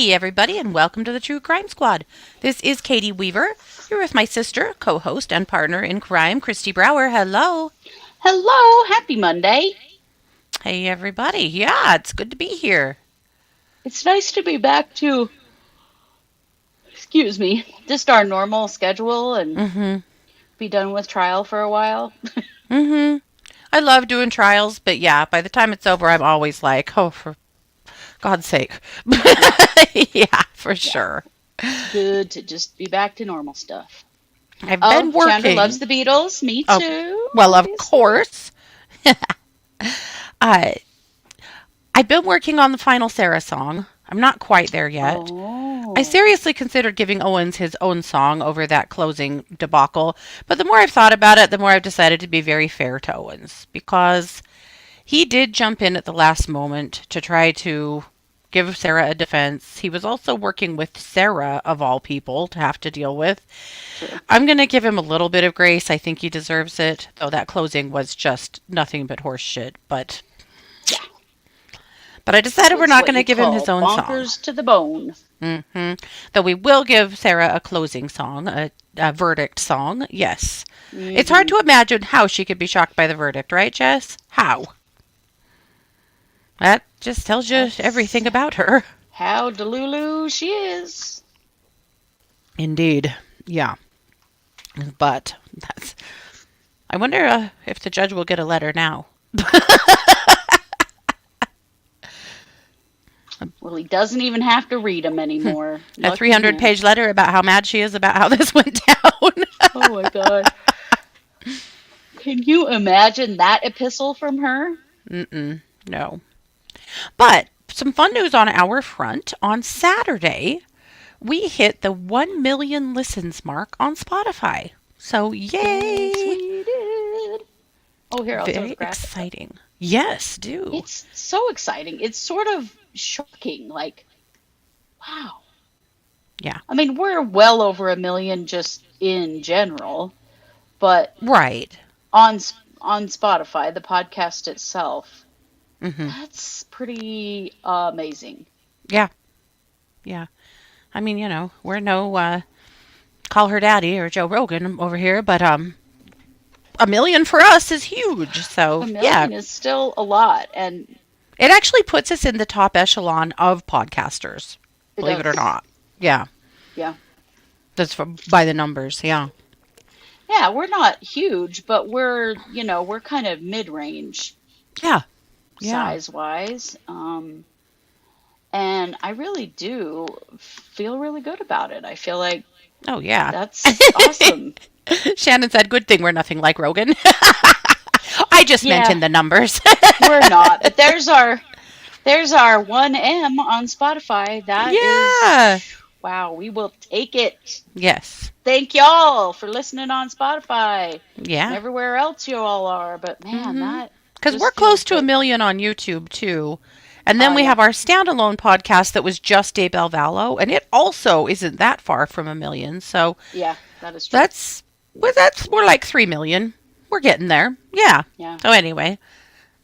Hey, everybody, and welcome to the True Crime Squad. This is Katie Weaver. You're with my sister, co-host, and partner in crime, Kristi Brower. Hello. Hello, happy Monday. Hey, everybody. Yeah, it's good to be here. It's nice to be back to, just our normal schedule and Mm-hmm. be done with trial for a while. Mm-hmm. I love doing trials, but yeah, by the time it's over, I'm always like, oh, for God's sake. Yeah, for Yeah, sure. it's good to just be back to normal stuff. I've been Oh, Chandler loves working. the Beatles. Me Oh, too, well, of obviously. course. Uh, I've been working on the final Sarah song. I'm not quite there yet. I Oh, seriously considered giving Owens his own song over that closing debacle, but the more I've thought about it, the more I've decided to be very fair to Owens because he did jump in at the last moment to try to give Sarah a defense. He was also working with Sarah, of all people, to have to deal with. true. I'm going to give him a little bit of grace. I think he deserves it, though that closing was just nothing but horse shit. Yeah, But I that decided we're was not what going to you give him his call own song. bonkers to the bone. hmm Though we will give Sarah a closing song, a verdict song. Yes. It's hard Mm-hmm. to imagine how she could be shocked by the verdict, right, Jess? How? That just tells you That's everything about her. how Delulu she is. Indeed. Yeah. But that's. I wonder if the judge will get a letter now. Well, he doesn't even have to read them anymore. A Lucky 300 him. page letter about how mad she is about how this went down. Oh my God. Can you imagine that epistle from her? Mm-mm. No. But some fun news on our front. On Saturday, we hit the 1 million listens mark on Spotify. So, Yes, yay! we did. Oh, here, I'll throw the Very graphic up. exciting. Yes, do. It's so exciting. It's sort of shocking. Like, wow. Yeah. I mean, we're well over a million just in general, but Right. on on Spotify, the podcast itself, hmm that's pretty amazing. Yeah. Yeah. I mean, we're no call her daddy or Joe Rogan over here, but 1 million for us is huge. A So, yeah. million is still a lot, and It actually puts us in the top echelon of podcasters, it believe it or does. not. Yeah. Yeah. That's by the numbers. Yeah. Yeah, we're not huge, but we're kind of mid-range Yeah. Yeah. size-wise. And I really do feel really good about it. I feel like Oh, yeah. that's awesome. Shannon said, good thing we're nothing like Rogan. I just meant Yeah, in the numbers. we're not, but there's our 1M on Spotify. That is, Yeah. wow, we will take it. Yes. Thank y'all for listening on Spotify and Yeah. everywhere else you all are. But man, hmm that Because we're just close feels to a good. million on YouTube, too. And then we Yeah, have our standalone podcast that was just Dave Belvallo, and it also isn't that far from a million. So yeah, that is true. that's that's more like 3 million. We're getting there. Yeah. Yeah, So anyway,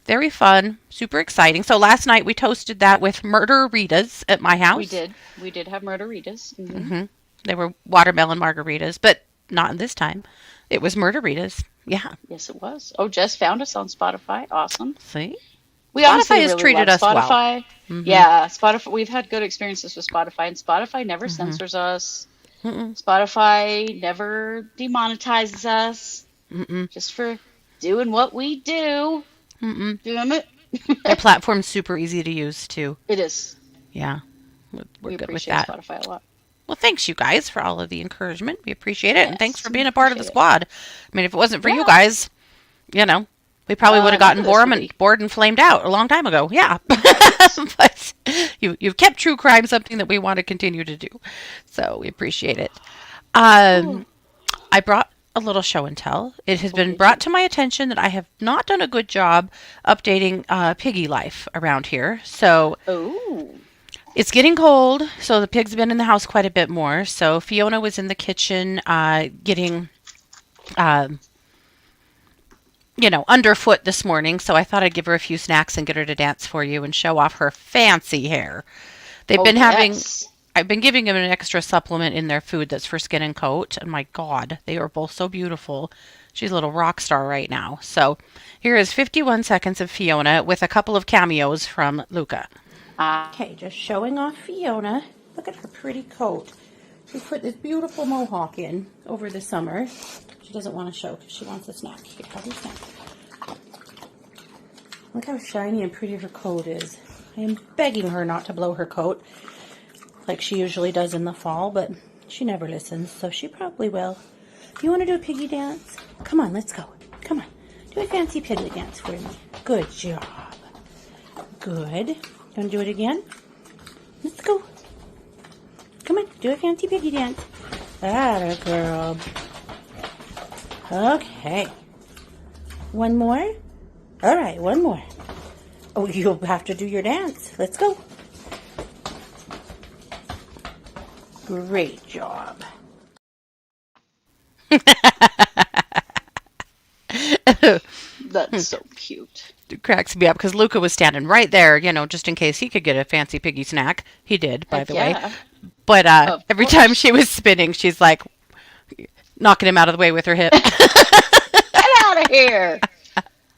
very fun, super exciting. So last night we toasted that with murder Ritas at my we house. did. We did have margaritas. hmm They were watermelon margaritas, but not this time. It was murderitas. Yeah. Yes, it was. Oh, Jess found us on Spotify. Awesome. See? We Spotify honestly has really treated love us well. Spotify. hmm Yeah, Spotify. We've had good experiences with Spotify, and Spotify never hmm censors us. Mm-mm. Spotify never demonetizes us Mm-mm. just for doing what we do. Mm-mm. Damn it. Their platform's super easy to use too. It is. Yeah. We're We good with appreciate that. Spotify a lot. Well, thanks you guys for all of the encouragement. We appreciate it. And thanks Yes, for we being a part of the appreciate it. squad. I mean, if it wasn't for you Yeah, guys, you know, we probably would have none gotten of this would be. bored and flamed out a long time ago. Yeah. Right. But you've kept true crime something that we want to continue to do. So we appreciate it. Oh, Um, I brought a little show and tell. It has oh, been did you? brought to my attention that I have not done a good job updating piggy life around here. So Oh, it's getting cold, so the pigs have been in the house quite a bit more. So Fiona was in the kitchen getting, um, underfoot this morning. So I thought I'd give her a few snacks and get her to dance for you and show off her fancy hair. They've Oh, been having, yes. I've been giving them an extra supplement in their food that's for skin and coat. And my God, they are both so beautiful. She's a little rock star right now. So here is 51 seconds of Fiona with a couple of cameos from Luca. Ah, Okay, just showing off Fiona. Look at her pretty coat. She put this beautiful mohawk in over the summer. She doesn't want to show because she wants a snack. Here, have your snack. Look how shiny and pretty her coat is. I am begging her not to blow her coat like she usually does in the fall, but she never listens, so she probably will. Do you want to do a piggy dance? Come on, let's go. Come on. Do a fancy piggy dance for me. Good job. Good. You want to do it again? Let's go. Come on, do a fancy piggy dance. Atta girl. Okay. One more? All right, one more. Oh, you'll have to do your dance. Let's go. Great job. that's so cute. It cracks me up because Luca was standing right there, just in case he could get a fancy piggy snack. He did, by Heck the yeah. way. But Of every course. time she was spinning, she's like knocking him out of the way with her hip. Get out of here.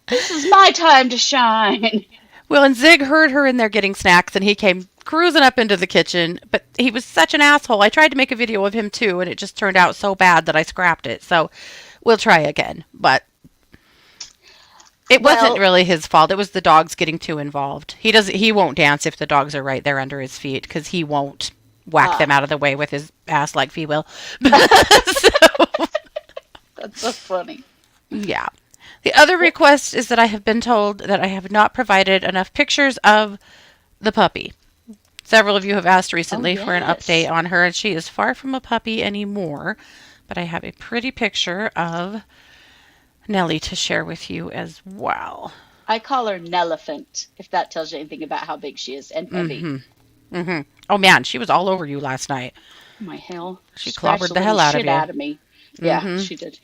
This is my time to shine. Well, and Zig heard her in there getting snacks, and he came cruising up into the kitchen. But he was such an asshole. I tried to make a video of him too, and it just turned out so bad that I scrapped it. So we'll try again. But it wasn't Well, really his fault. It was the dogs getting too involved. He won't dance if the dogs are right there under his feet because he won't whack them out of the way with his ass like Fee will. So, that's so funny. yeah. The other request is that I have been told that I have not provided enough pictures of the puppy. Several of you have asked recently for an yes. update on her, and she is far from a puppy anymore. But I have a pretty picture of Nellie to share with you as well. I call her Nelephant, if that tells you anything about how big she is and heavy. Oh man, she was all over you last night. Oh, my hell. She Scratched clobbered the hell out of shit you. out of me. Yeah, she did.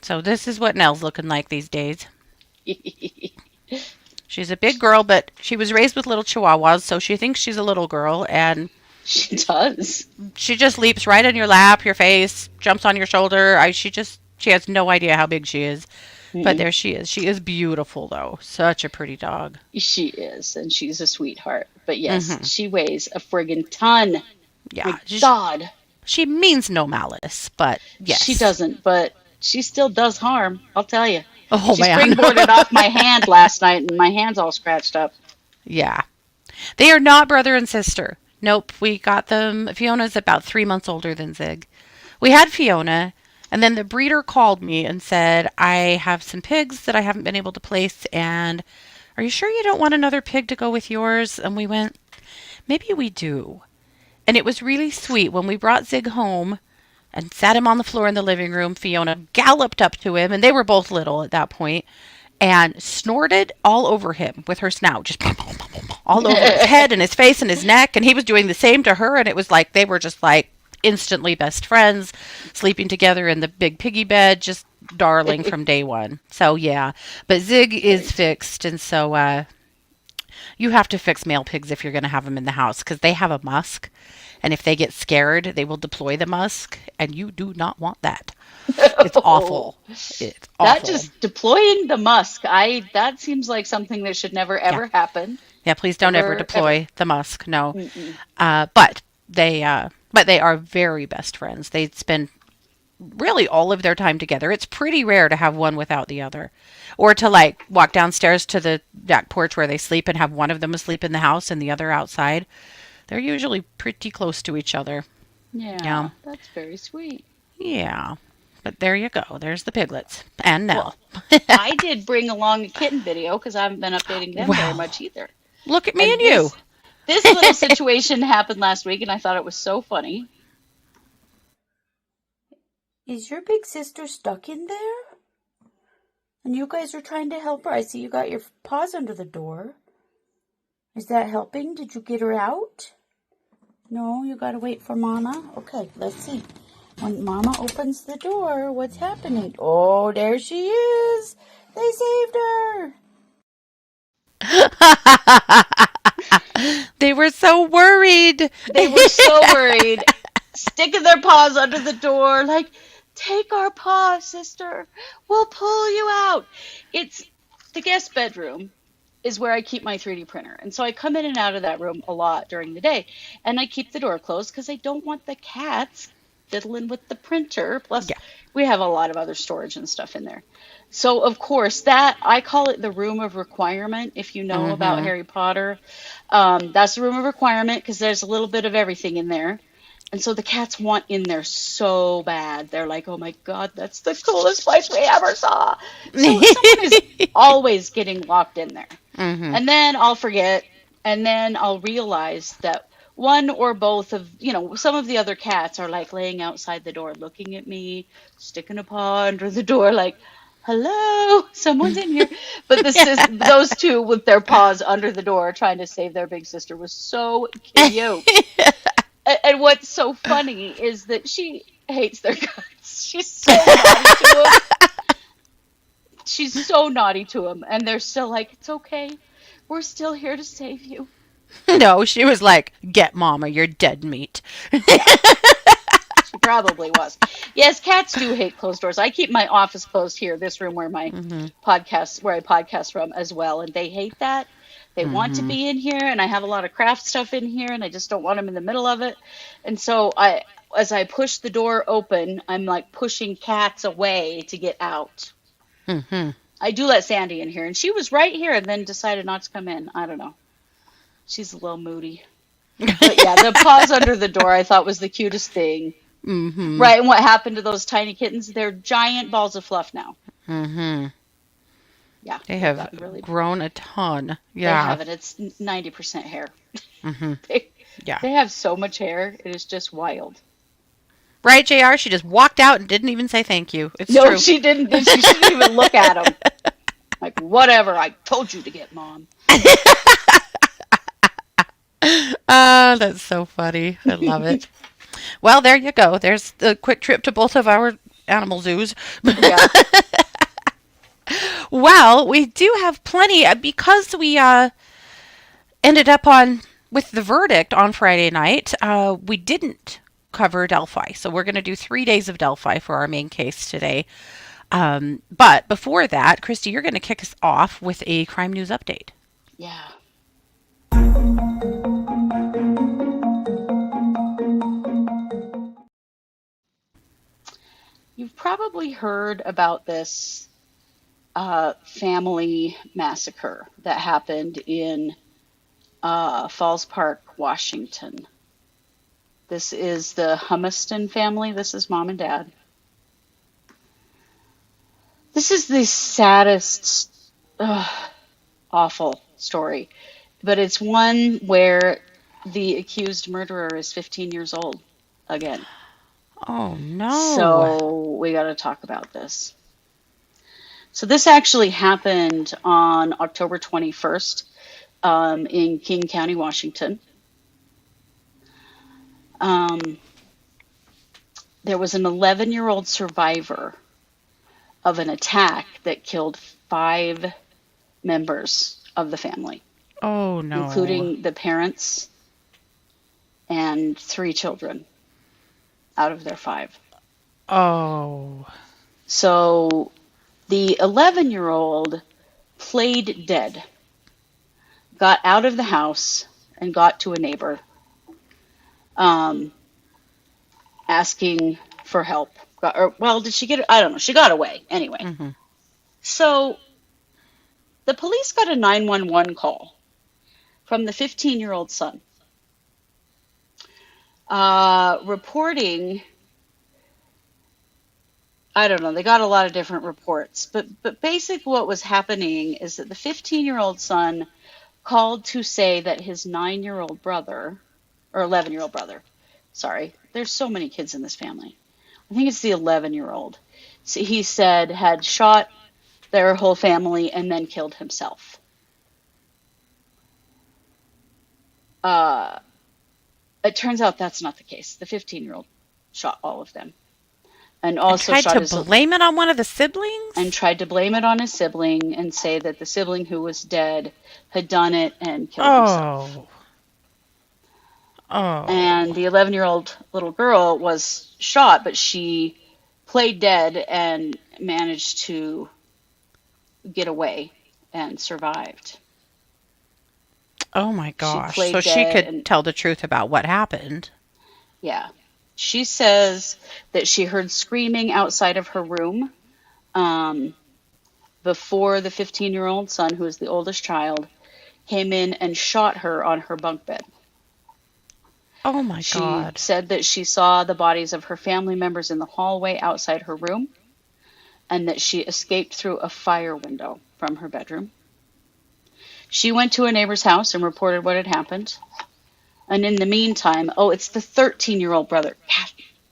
So this is what Nell's looking like these days. She's a big girl, but she was raised with little chihuahuas, so she thinks she's a little girl, and She does. she just leaps right in your lap, your face, jumps on your shoulder. She has no idea how big she is. But there she is. She is beautiful, though. Such a pretty dog. She is, and she's a sweetheart. But yes, she weighs a friggin' ton. Yeah. My God. She means no malice, but yes. She doesn't, but she still does harm, I'll tell you. Oh, She man. springboarded off my hand last night, and my hand's all scratched up. Yeah. They are not brother and sister. Nope. We got them. Fiona's about 3 months older than Zig. We had Fiona, and then the breeder called me and said, I have some pigs that I haven't been able to place, and are you sure you don't want another pig to go with yours? And we went, maybe we do. And it was really sweet. When we brought Zig home and sat him on the floor in the living room, Fiona galloped up to him, and they were both little at that point, and snorted all over him with her snout, just all over his head and his face and his neck. And he was doing the same to her, and it was like they were just like instantly best friends, sleeping together in the big piggy bed, just darling from day one. So yeah, but Zig is fixed, and so you have to fix male pigs if you're going to have them in the house because they have a musk, and if they get scared, they will deploy the musk, and you do not want that. It's awful. It's awful. That just deploying the musk, that seems like something that should never ever happen. Yeah, please don't ever Ever, deploy the musk. No, but they are very best friends. They spend really all of their time together. It's pretty rare to have one without the other, or to like walk downstairs to the back porch where they sleep and have one of them asleep in the house and the other outside. They're usually pretty close to each other. Yeah, that's very sweet. Yeah. But there you go. There's the piglets. And Nell. I did bring along a kitten video because I haven't been updating them very much either. Look at me and this, you. This little situation happened last week, and I thought it was so funny. Is your big sister stuck in there? And you guys are trying to help her. I see you got your paws under the door. Is that helping? Did you get her out? No, you gotta wait for Mama. Okay, let's see. When Mama opens the door, what's happening? Oh, there she is. They saved her. They were so worried. They were so worried, sticking their paws under the door, like, take our paw, sister. We'll pull you out. It's the guest bedroom is where I keep my 3D printer. And so I come in and out of that room a lot during the day. And I keep the door closed because I don't want the cats fiddling with the printer. Plus, Yeah. we have a lot of other storage and stuff in there. So, of course, that I call it the room of requirement. If you know about Mhm. Harry Potter, that's the room of requirement because there's a little bit of everything in there. And so the cats want in there so bad. They're like, oh my God, that's the coolest place we ever saw. So someone is always getting locked in there. Mhm. And then I'll forget, and then I'll realize that one or both of, some of the other cats are like laying outside the door looking at me, sticking a paw under the door, like, hello, someone's in here. But those two with their paws under the door trying to save their big sister was so cute. And what's so funny is that she hates their guts. She's so naughty to them. She's so naughty to them, and they're still like, it's okay. We're still here to save you. No, she was like, "Get mama, you're dead meat." Yeah, she probably was. Yes, cats do hate closed doors. I keep my office closed here, this room where Mhm. where I podcast from as well, and they hate that. They want to Mhm. be in here, and I have a lot of craft stuff in here, and I just don't want them in the middle of it. And so as I push the door open, I'm like pushing cats away to get out. Mhm. I do let Sandy in here, and she was right here and then decided not to come in. I don't know. She's a little moody. But yeah, the paws under the door I thought was the cutest thing. Mhm. Right, and what happened to those tiny kittens? They're giant balls of fluff now. Mhm. Yeah, They they've have gotten really. grown a ton. They Yeah. have it. It's 90% hair. Mhm. They Yeah. they have so much hair. It is just wild. Right, JR? She just walked out and didn't even say thank you. It's No, true. she didn't. She didn't even look at them. Like, whatever. I told you to get mom. Oh, that's so funny. I love it. Well, there you go. There's a quick trip to both of our animal zoos. Yeah. Well, we do have plenty because we ended up on with the verdict on Friday night. We didn't cover Delphi, so we're going to do 3 days of Delphi for our main case today. But before that, Kristi, you're going to kick us off with a crime news update. Yeah. You've probably heard about this family massacre that happened in Falls Park, Washington. This is the Humiston family. This is mom and dad. This is the saddest, awful story, but it's one where the accused murderer is 15 years old again. Oh no. So we got to talk about this. So this actually happened on October 21st in King County, Washington. There was an 11-year-old survivor of an attack that killed 5 members of the family, Oh no. including the parents and 3 children out of their 5. Oh. So the 11-year-old played dead, got out of the house, and got to a neighbor asking for help. Did she get? I don't know. She got away anyway. Mhm. So the police got a 911 call from the 15-year-old son reporting. I don't know. They got a lot of different reports, but basically what was happening is that the 15-year-old son called to say that his 9-year-old brother, or 11-year-old brother, sorry, there's so many kids in this family. I think it's the 11-year-old. So he said had shot their whole family and then killed himself. It turns out that's not the case. The 15-year-old shot all of them. And And also tried shot to his blame it on one of the siblings? and tried to blame it on his sibling and say that the sibling who was dead had done it and killed himself. Oh. Oh. And the 11-year-old little girl was shot, but she played dead and managed to get away and survived. Oh my She gosh. So played she dead, could and tell the truth about what happened. yeah. She says that she heard screaming outside of her room um, before the 15-year-old son, who is the oldest child, came in and shot her on her bunk bed. Oh my She God. said that she saw the bodies of her family members in the hallway outside her room, and that she escaped through a fire window from her bedroom. She went to a neighbor's house and reported what had happened. And in the meantime, oh, it's the 13-year-old brother. God,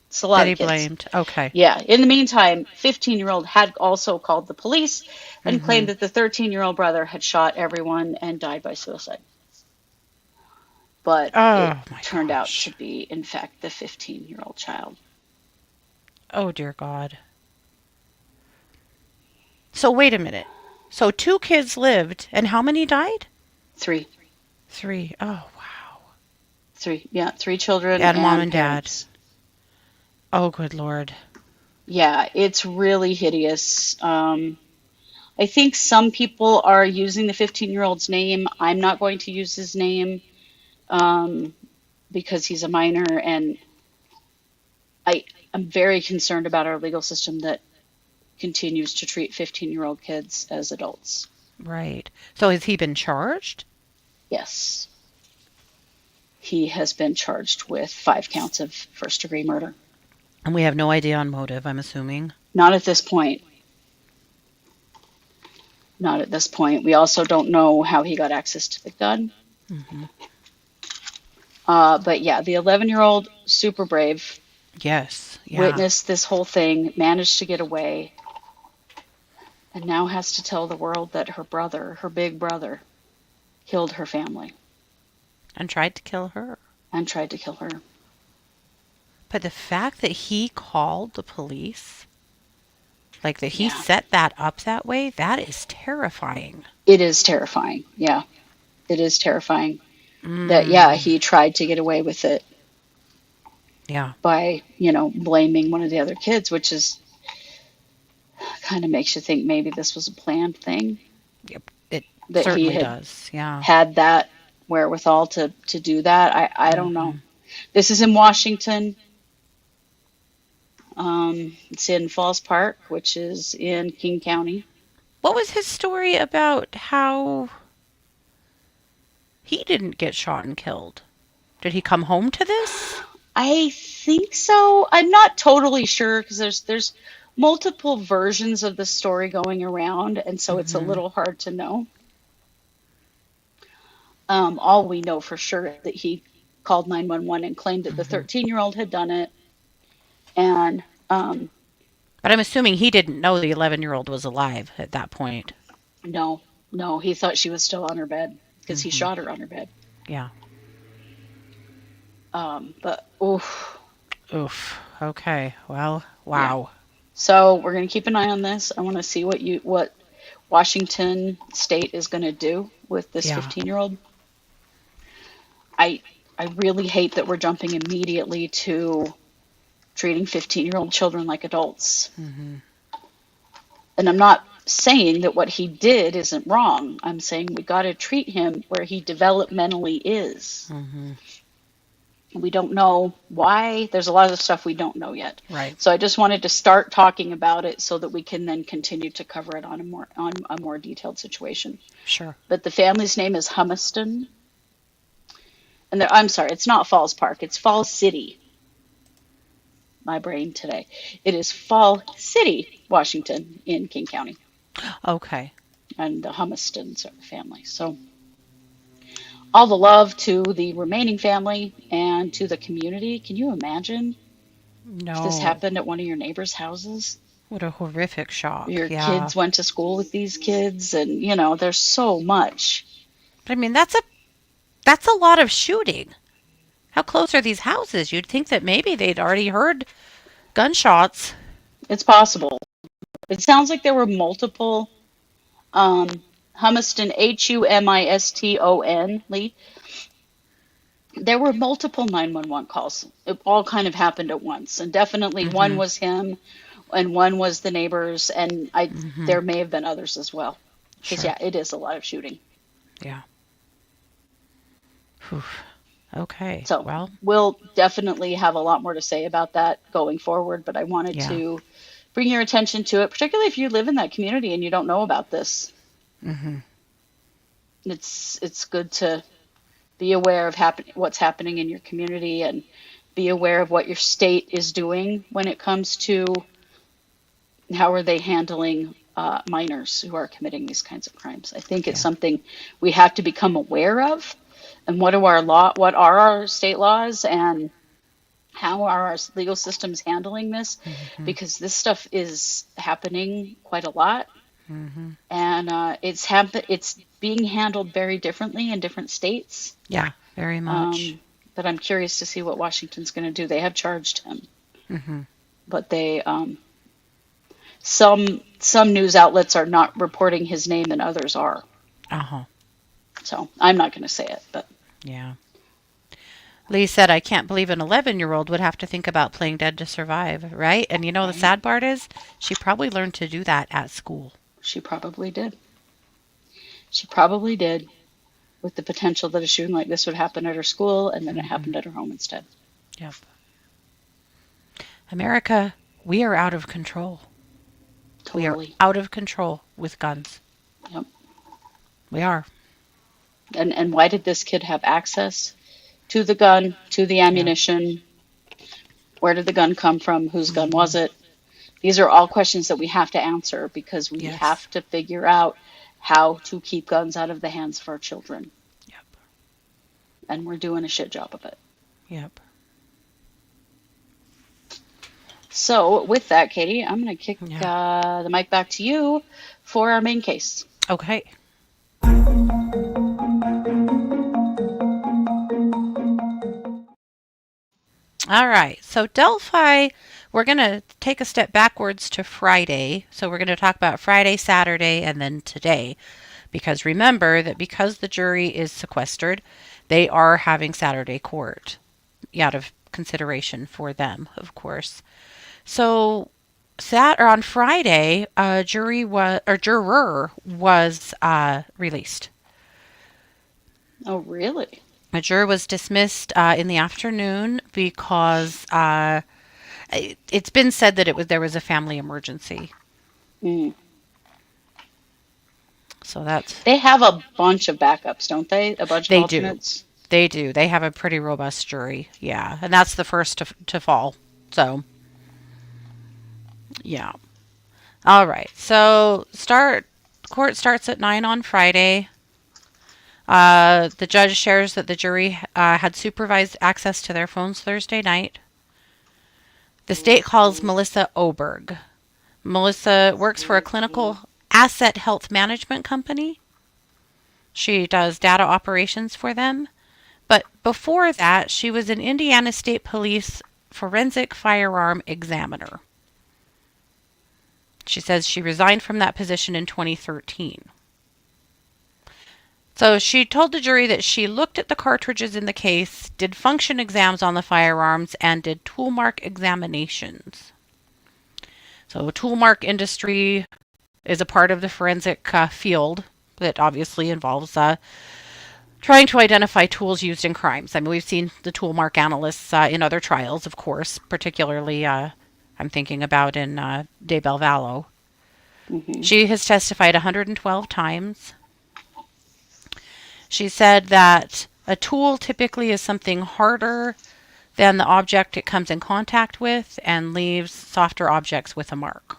it's a lot That of he kids. blamed. Okay. Yeah. In the meantime, 15-year-old had also called the police and Mm-hmm. claimed that the 13-year-old brother had shot everyone and died by suicide. But it Oh my turned out to gosh. be, in fact, the 15-year-old child. Oh dear God. So wait a minute. So two kids lived, and how many died? Three. Three. Oh wow. Three. Yeah. Three children And mom and and dad. parents. Oh good Lord. Yeah. It's really hideous. I think some people are using the 15-year-old's name. I'm not going to use his name um, because he's a minor, and I'm very concerned about our legal system that continues to treat 15-year-old kids as adults. Right. So has he been charged? Yes, he has been charged with 5 counts of first-degree murder. And we have no idea on motive, I'm assuming. Not at this point. Not at this point. We also don't know how he got access to the gun. Hmm. But yeah, the 11-year-old, super brave, Yes. Yeah. witnessed this whole thing, managed to get away, and now has to tell the world that her brother, her big brother, killed her family And tried to kill her. and tried to kill her. But the fact that he called the police, like that he Yeah, set that up that way, that is terrifying. it is terrifying. Yeah, it is terrifying that, yeah, Mm. he tried to get away with it Yeah. by, blaming one of the other kids, which is kind of makes you think maybe this was a planned thing, Yep. It that he certainly had does. Yeah. had that wherewithal to do that. I don't know. Hmm. This is in Washington. It's in Falls Park, which is in King County. What was his story about how he didn't get shot and killed? Did he come home to this? I think so. I'm not totally sure because there's multiple versions of the story going around, and so it's a Hmm. little hard to know. All we know for sure is that he called 911 and claimed that the Hmm. 13-year-old had done it, and But I'm assuming he didn't know the 11-year-old was alive at that point. no, no, he thought she was still on her bed because he Hmm. shot her on her bed. Yeah. But oof, Oof. Okay. Well, yeah. wow. So we're gonna keep an eye on this. I want to see what Washington State is gonna do with this Yeah. 15-year-old. I I really hate that we're jumping immediately to treating 15-year-old children like adults. Hmm. And I'm not saying that what he did isn't wrong. I'm saying we got to treat him where he developmentally is. Hmm. We don't know why. There's a lot of stuff we don't know yet. Right. So I just wanted to start talking about it so that we can then continue to cover it on a more detailed situation. Sure. But the family's name is Humiston, and I'm sorry, it's not Falls Park. It's Falls City. My brain today. It is Fall City, Washington, in King County, Okay. and the Humistons are the family. So all the love to the remaining family and to the community. Can you imagine if this No. happened at one of your neighbors' houses? What a horrific shock. Your Yeah. kids went to school with these kids, and there's so much. But I mean, that's a lot of shooting. How close are these houses? You'd think that maybe they'd already heard gunshots. It's possible. It sounds like there were multiple. um Humiston, Humiston, Lee. there were multiple 911 calls. It all kind of happened at once. And definitely one Mm-hmm. was him and one was the neighbors. And Mm-hmm. there may have been others as well. Because, Sure. yeah, it is a lot of shooting. Yeah. Whew. Okay. So Well, we'll definitely have a lot more to say about that going forward. But I wanted yeah. to bring your attention to it, particularly if you live in that community and you don't know about this. Mm-hmm. It's good to be aware of what's happening in your community and be aware of what your state is doing when it comes to how are they handling minors who are committing these kinds of crimes. I think it's Yeah. something we have to become aware of, and what are our state laws, and how are our legal systems handling this, Mm-hmm. because this stuff is happening quite a lot, Mm-hmm. and it's being handled very differently in different states. Yeah. Very much. Um, but I'm curious to see what Washington's going to do. They have charged him, Mm-hmm. but some news outlets are not reporting his name and others are. Uh-huh. So I'm not going to say it, but Yeah. Lee said, I can't believe an 11-year-old would have to think about playing Dead to Survive, right? And you know, the right, sad part is she probably learned to do that at school. she probably did. She probably did, with the potential that a shooting like this would happen at her school, and then it Mm-hmm. happened at her home instead. Yep. America, we are out of control. We are Totally. out of control with guns. Yep. We are. And why did this kid have access to the gun, to the Yeah. ammunition? Where did the gun come from? Whose gun Mm-hmm. was it? These are all questions that we have to answer, because we Yes. have to figure out how to keep guns out of the hands of our children. Yep. And we're doing a shit job of it. Yep. So, with that, Katie, I'm going to kick Yeah. the mic back to you for our main case. Okay. All right. So Delphi, we're going to take a step backwards to Friday. So we're going to talk about Friday, Saturday, and then today. Because remember that because the jury is sequestered, they are having Saturday court out of consideration for them, of course. So on Friday, a juror was released. Oh, really? A juror was dismissed in the afternoon because it's been said that there was a family emergency. Mm. So that's They have a bunch of backups, don't they? A bunch of they do. alternates. They do. They have a pretty robust jury. Yeah, and that's the first to fall. So, yeah. All right. So court starts at 9 on Friday. The judge shares that the jury had supervised access to their phones Thursday night. The state calls Melissa Oberg. Melissa works for a clinical asset health management company. She does data operations for them. But before that, she was an Indiana State Police forensic firearm examiner. She says she resigned from that position in 2013. So she told the jury that she looked at the cartridges in the case, did function exams on the firearms, and did tool mark examinations. So tool mark industry is a part of the forensic field that obviously involves trying to identify tools used in crimes. I mean, we've seen the tool mark analysts in other trials, of course, particularly I'm thinking about in De Belvallo. Mm-hmm. She has testified 112 times. She said that a tool typically is something harder than the object it comes in contact with and leaves softer objects with a mark.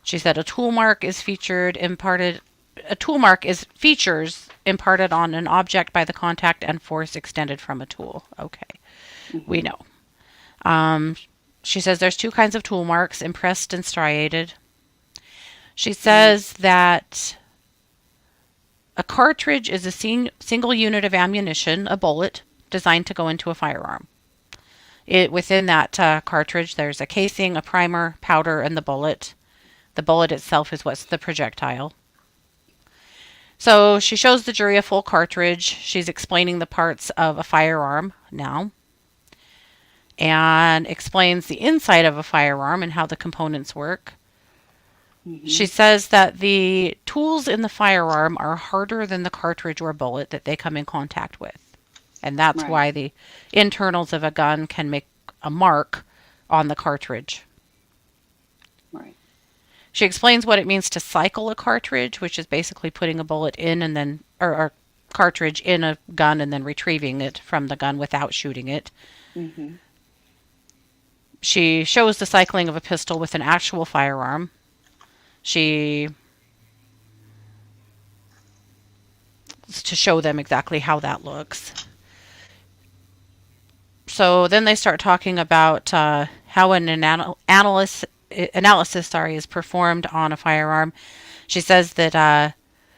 She said a tool mark is features imparted on an object by the contact and force extended from a tool. Okay, we know. She says there's two kinds of tool marks, impressed and striated. She says that a cartridge is a single unit of ammunition, a bullet, designed to go into a firearm. Within that cartridge, there's a casing, a primer, powder, and the bullet. The bullet itself is what's the projectile. So she shows the jury a full cartridge. She's explaining the parts of a firearm now and explains the inside of a firearm and how the components work. She says that the tools in the firearm are harder than the cartridge or bullet that they come in contact with. And that's Right. why the internals of a gun can make a mark on the cartridge. Right. She explains what it means to cycle a cartridge, which is basically putting a bullet in and then, or cartridge in a gun and then retrieving it from the gun without shooting it. Mm-hmm. She shows the cycling of a pistol with an actual firearm. To show them exactly how that looks. So then they start talking about how an analysis is performed on a firearm. She says that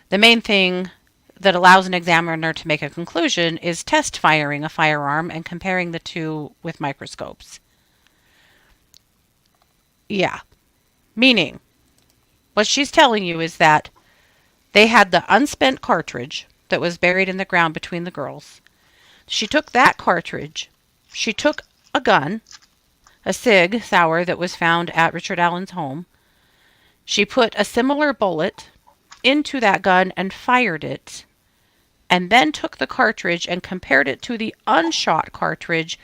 the main thing that allows an examiner to make a conclusion is test firing a firearm and comparing the two with microscopes. Yeah. Meaning, what she's telling you is that they had the unspent cartridge that was buried in the ground between the girls. She took that cartridge. She took a gun, a Sig Sauer that was found at Richard Allen's home. She put a similar bullet into that gun and fired it, and then took the cartridge and compared it to the unshot cartridge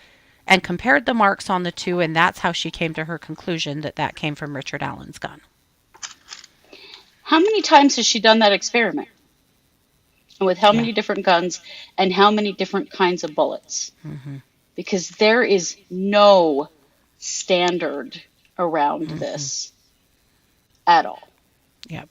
and compared the marks on the two, and that's how she came to her conclusion that that came from Richard Allen's gun. How many times has she done that experiment? With how Yeah. many different guns and how many different kinds of bullets? Mm-hmm. Because there is no standard around this at all. Yep.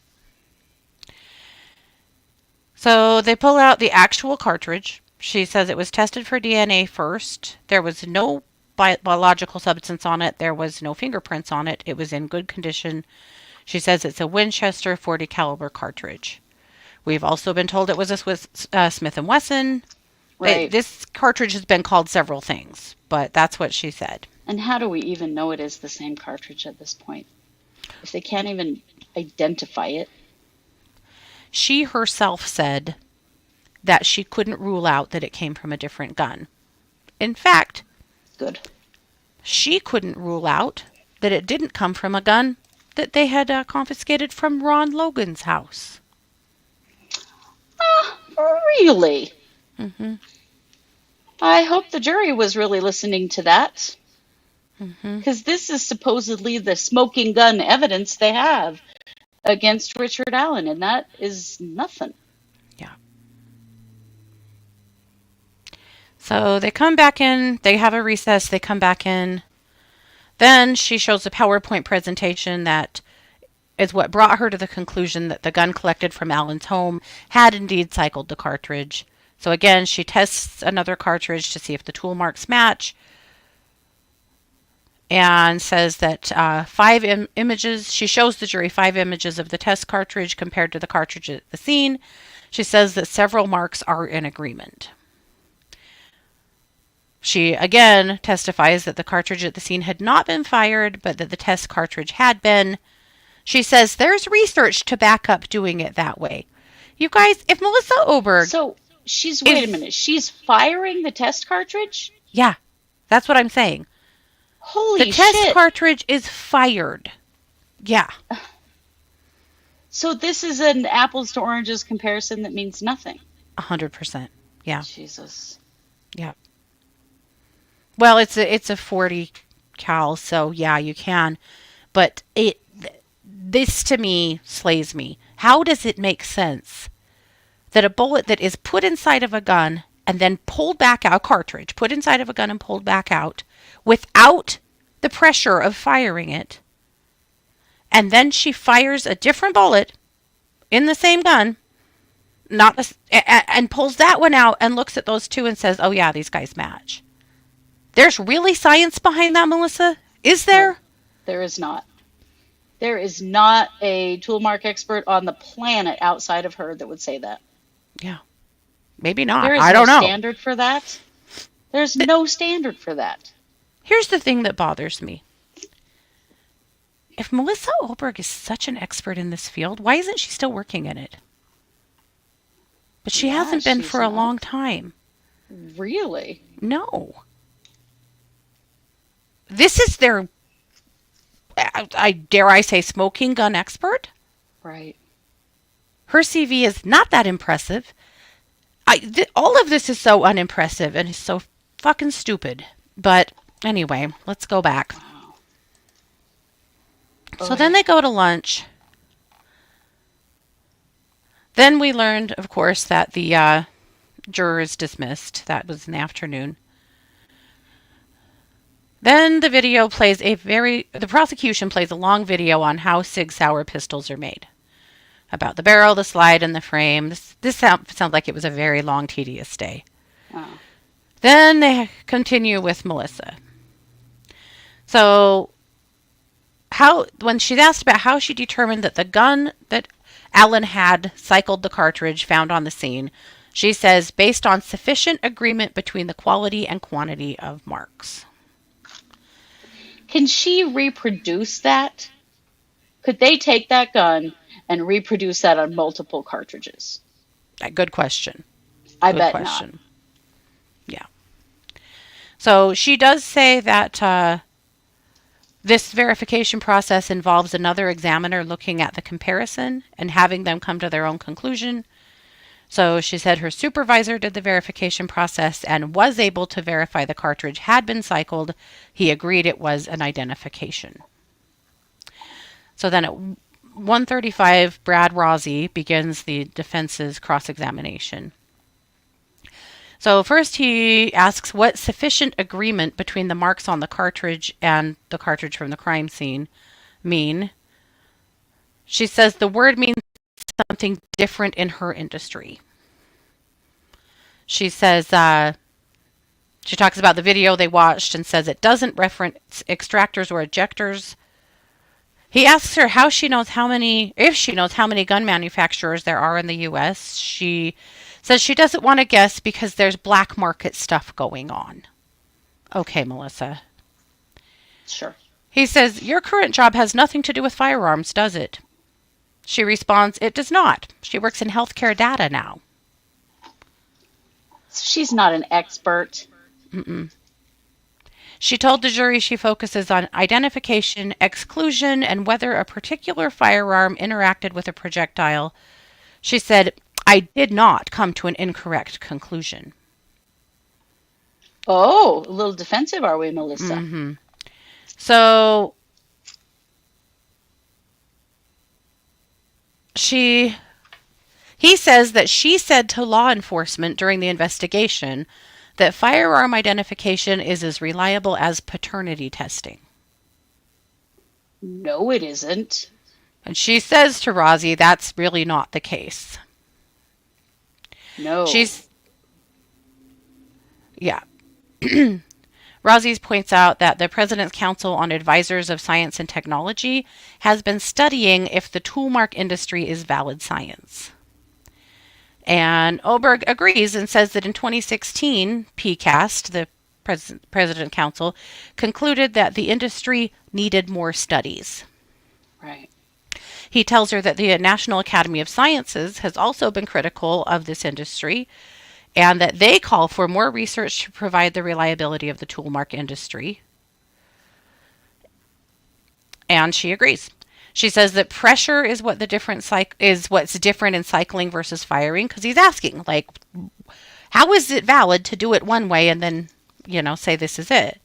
So they pull out the actual cartridge. She says it was tested for DNA first. There was no biological substance on it. There was no fingerprints on it. It was in good condition. She says it's a Winchester .40 caliber cartridge. We've also been told it was a Smith & Wesson. Right. This cartridge has been called several things, but that's what she said. And how do we even know it is the same cartridge at this point? If they can't even identify it. She herself said that she couldn't rule out that it came from a different gun. In fact, Good. she couldn't rule out that it didn't come from a gun that they had confiscated from Ron Logan's house. Really? Mm-hmm. I hope the jury was really listening to that. Mm-hmm. Because this is supposedly the smoking gun evidence they have against Richard Allen, and that is nothing. Yeah. So they come back in, they have a recess, they come back in. Then she shows a PowerPoint presentation that is what brought her to the conclusion that the gun collected from Allen's home had indeed cycled the cartridge. So again, she tests another cartridge to see if the tool marks match and says that 5 images, she shows the jury 5 images of the test cartridge compared to the cartridge at the scene. She says that several marks are in agreement. She again testifies that the cartridge at the scene had not been fired, but that the test cartridge had been. She says there's research to back up doing it that way. You guys, if Melissa Oberg... So, wait a minute, she's firing the test cartridge? Yeah, that's what I'm saying. Holy The test shit. cartridge is fired. Yeah. So this is an apples to oranges comparison that means nothing. 100%. Yeah. Jesus. Yeah. Well, it's a 40 cal, so yeah, you can. But this to me slays me. How does it make sense that a bullet that is put inside of a gun and then pulled back out, a cartridge put inside of a gun and pulled back out without the pressure of firing it, and then she fires a different bullet in the same gun, and pulls that one out and looks at those two and says, oh yeah, these guys match. There's really science behind that, Melissa? Is there? No, there is not. There is not a tool mark expert on the planet outside of her that would say that. Yeah. Maybe not. There is I don't no know. standard for that. There's no standard for that. Here's the thing that bothers me. If Melissa Oberg is such an expert in this field, why isn't she still working in it? But she Yeah, hasn't been she's for a not. long time. Really? No. This is their, I dare I say, smoking gun expert. Right. Her CV is not that impressive. All of this is so unimpressive and is so fucking stupid. But anyway, let's go back. Wow. So then they go to lunch. Then we learned, of course, that the juror is dismissed. That was in the afternoon. Then the prosecution plays a long video on how Sig Sauer pistols are made. About the barrel, the slide, and the frame. This sounds like it was a very long, tedious day. Oh. Then they continue with Melissa. So, when she's asked about how she determined that the gun that Alan had cycled the cartridge found on the scene, she says, based on sufficient agreement between the quality and quantity of marks. Can she reproduce that? Could they take that gun and reproduce that on multiple cartridges? Good question. I Good bet question. Yeah. So she does say that this verification process involves another examiner looking at the comparison and having them come to their own conclusion. So she said her supervisor did the verification process and was able to verify the cartridge had been cycled. He agreed it was an identification. So then at 1:35, Brad Rossi begins the defense's cross-examination. So first he asks what sufficient agreement between the marks on the cartridge and the cartridge from the crime scene mean. She says the word means something different in her industry. She says, she talks about the video they watched and says it doesn't reference extractors or ejectors. He asks her if she knows how many gun manufacturers there are in the U.S. She says she doesn't want to guess because there's black market stuff going on. Okay, Melissa. Sure. He says, your current job has nothing to do with firearms, does it? She responds, it does not. She works in healthcare data now. She's not an expert. Mm-mm. She told the jury she focuses on identification, exclusion, and whether a particular firearm interacted with a projectile. She said, I did not come to an incorrect conclusion. Oh, a little defensive, are we, Melissa? Mm-hmm. So he says that she said to law enforcement during the investigation that firearm identification is as reliable as paternity testing. No, it isn't. And she says to Rossi that's really not the case. No. Yeah. Rossi points out that the President's Council on Advisors of Science and Technology has been studying if the toolmark industry is valid science. And Oberg agrees and says that in 2016, PCAST, the President Council, concluded that the industry needed more studies. Right. He tells her that the National Academy of Sciences has also been critical of this industry and that they call for more research to provide the reliability of the toolmark industry. And she agrees. She says that pressure is what's different in cycling versus firing, because he's asking, like, how is it valid to do it one way and then, say this is it?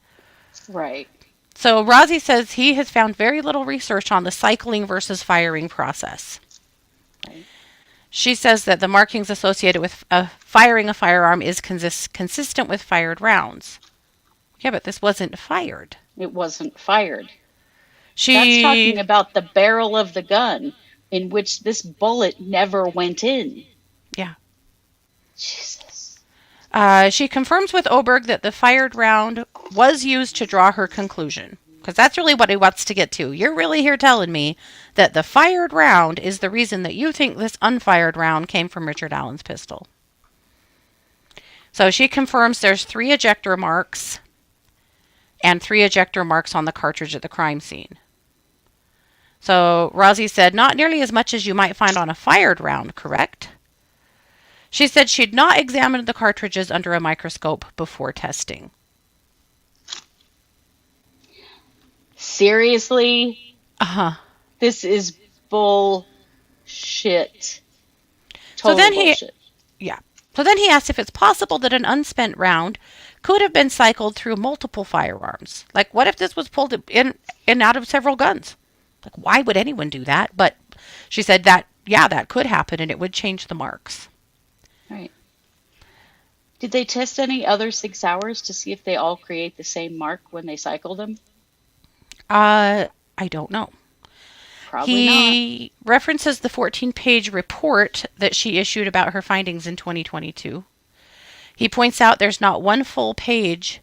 Right. So Rossi says he has found very little research on the cycling versus firing process. Right. She says that the markings associated with firing a firearm is consistent with fired rounds. Yeah, but this wasn't fired. It wasn't fired. That's talking about the barrel of the gun in which this bullet never went in. Yeah. Jesus. She confirms with Oberg that the fired round was used to draw her conclusion. Because that's really what he wants to get to. You're really here telling me that the fired round is the reason that you think this unfired round came from Richard Allen's pistol. So she confirms there's 3 ejector marks and 3 ejector marks on the cartridge at the crime scene. So Rossi said, not nearly as much as you might find on a fired round, correct? She said she'd not examined the cartridges under a microscope before testing. Seriously? Uh-huh. This is bullshit. So Total then he bullshit. Yeah. So then he asked if it's possible that an unspent round could have been cycled through multiple firearms. Like, what if this was pulled in and out of several guns? Like, why would anyone do that? But she said that, yeah, that could happen and it would change the marks. Right. Did they test any other 6 hours to see if they all create the same mark when they cycled them? I don't know. Probably not. He references the 14-page report that she issued about her findings in 2022. He points out there's not one full page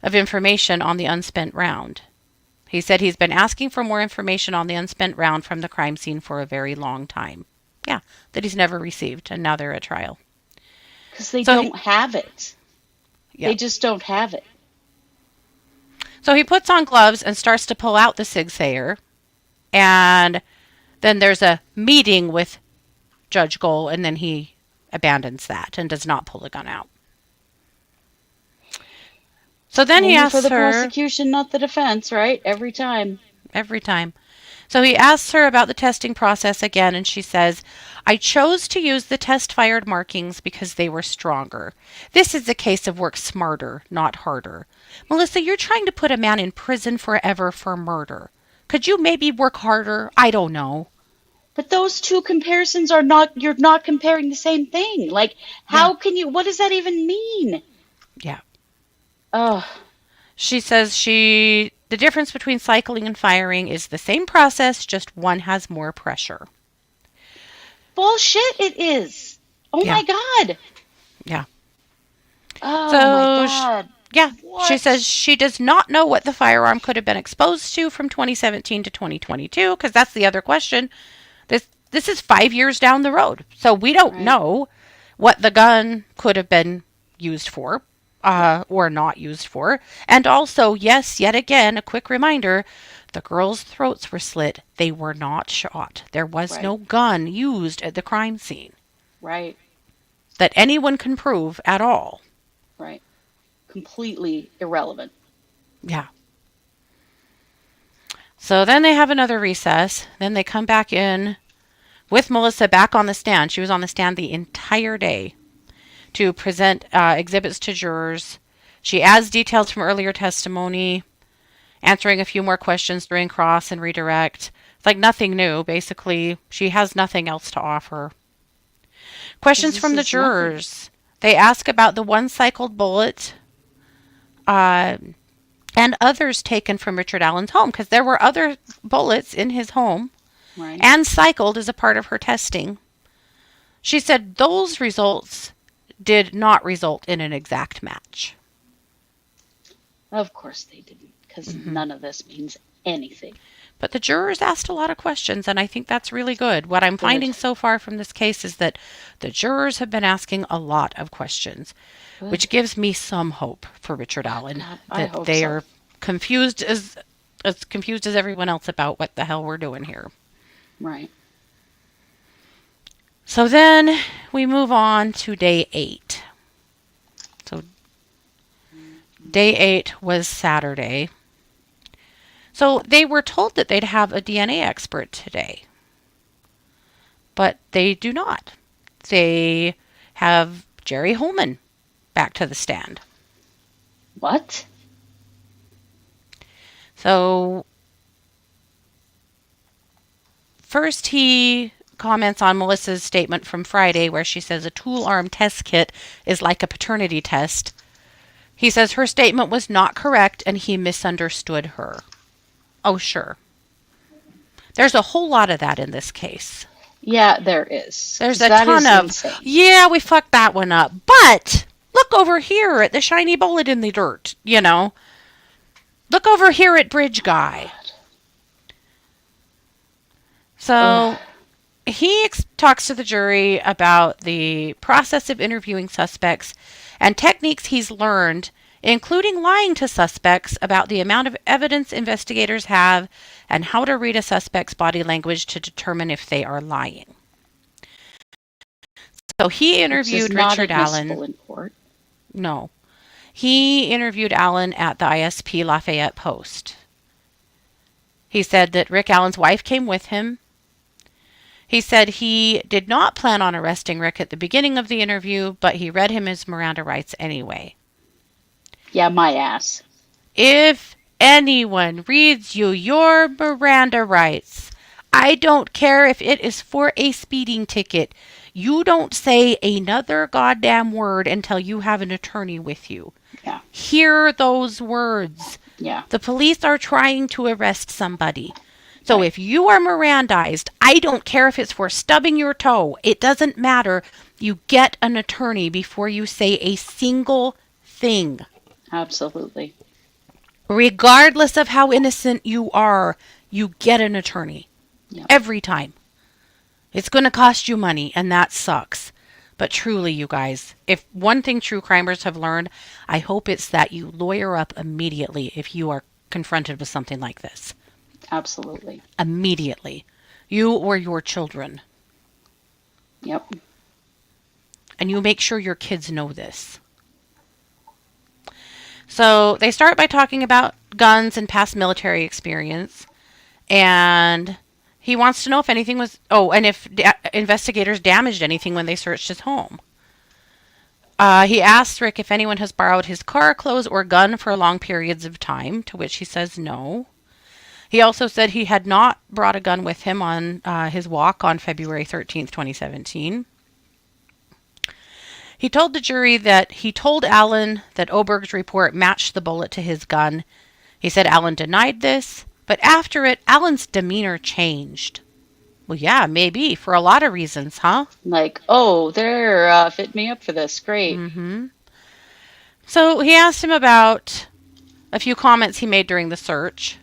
of information on the unspent round. He said he's been asking for more information on the unspent round from the crime scene for a very long time. Yeah, that he's never received, and now they're at trial. Because they So, don't have it. yeah. They just don't have it. So he puts on gloves and starts to pull out the Sig Sauer, and then there's a meeting with Judge Goal, and then he abandons that and does not pull the gun out. So then he Only for asks the her prosecution, not the defense, right? Every time. every time. So he asks her about the testing process again, and she says, I chose to use the test fired markings because they were stronger. This is a case of work smarter, not harder. Melissa, you're trying to put a man in prison forever for murder. Could you maybe work harder? I don't know. But those two comparisons are not, you're not comparing the same thing. Like, Yeah. how can you, what does that even mean? Yeah. Ugh. She says the difference between cycling and firing is the same process, just one has more pressure. Bullshit it is. Oh Yeah. my God. Yeah. Oh So, my God. Yeah. She What? says she does not know what the firearm could have been exposed to from 2017 to 2022, because that's the other question. This is 5 years down the road. So we don't Right. know what the gun could have been used for or not used for. And also, yes, yet again, a quick reminder, the girls' throats were slit. They were not shot. There was Right. no gun used at the crime scene Right. that anyone can prove at all. Right. Completely irrelevant. Yeah. So then they have another recess. Then they come back in with Melissa back on the stand. She was on the stand the entire day to present exhibits to jurors. She adds details from earlier testimony, answering a few more questions during cross and redirect. It's like nothing new. Basically, she has nothing else to offer. Questions This from the is nothing. jurors. They ask about the one cycled bullet and others taken from Richard Allen's home, because there were other bullets in his home Right. and cycled as a part of her testing. She said those results did not result in an exact match. Of course they didn't, because none of this means anything. But the jurors asked a lot of questions, and I think that's really good. What I'm finding so far from this case is that the jurors have been asking a lot of questions, which gives me some hope for Richard Allen, God, I that hope they so. are confused as confused as everyone else about what the hell we're doing here. Right. So then we move on to day 8. So day 8 was Saturday. So they were told that they'd have a DNA expert today, but they do not. They have Jerry Holman back to the stand. What? So first he comments on Melissa's statement from Friday where she says a tool arm test kit is like a paternity test. He says her statement was not correct and he misunderstood her. Oh, sure. There's a whole lot of that in this case. Yeah, there is. There's 'Cause a that ton is of, insane. yeah, we fucked that one up. But look over here at the shiny bullet in the dirt, you know. Look over here at Bridge Guy. So he talks to the jury about the process of interviewing suspects and techniques he's learned, including lying to suspects about the amount of evidence investigators have and how to read a suspect's body language to determine if they are lying. So he Which is interviewed not Richard admissible Allen. in court. No. He interviewed Allen at the ISP Lafayette Post. He said that Rick Allen's wife came with him. He said he did not plan on arresting Rick at the beginning of the interview, but he read him his Miranda rights anyway. Yeah, my ass. If anyone reads you your Miranda rights, I don't care if it is for a speeding ticket. You don't say another goddamn word until you have an attorney with you. Yeah. Hear those words. Yeah. The police are trying to arrest somebody. So if you are Mirandized, I don't care if it's for stubbing your toe. It doesn't matter. You get an attorney before you say a single thing. Absolutely. Regardless of how innocent you are, you get an attorney. Yep. Every time. It's going to cost you money, and that sucks. But truly, you guys, if one thing true crimers have learned, I hope it's that you lawyer up immediately if you are confronted with something like this. Absolutely. Immediately. You or your children. Yep. And you make sure your kids know this. So they start by talking about guns and past military experience. And he wants to know if anything was... Oh, and if investigators damaged anything when they searched his home. He asks Rick if anyone has borrowed his car, clothes, or gun for long periods of time, to which he says no. He also said he had not brought a gun with him on his walk on February 13th, 2017. He told the jury that he told Allen that Oberg's report matched the bullet to his gun. He said Allen denied this, but after it, Allen's demeanor changed. Well, yeah, maybe, for a lot of reasons, huh? Like, oh, they're fit me up for this. Great. Mm-hmm. So he asked him about a few comments he made during the search.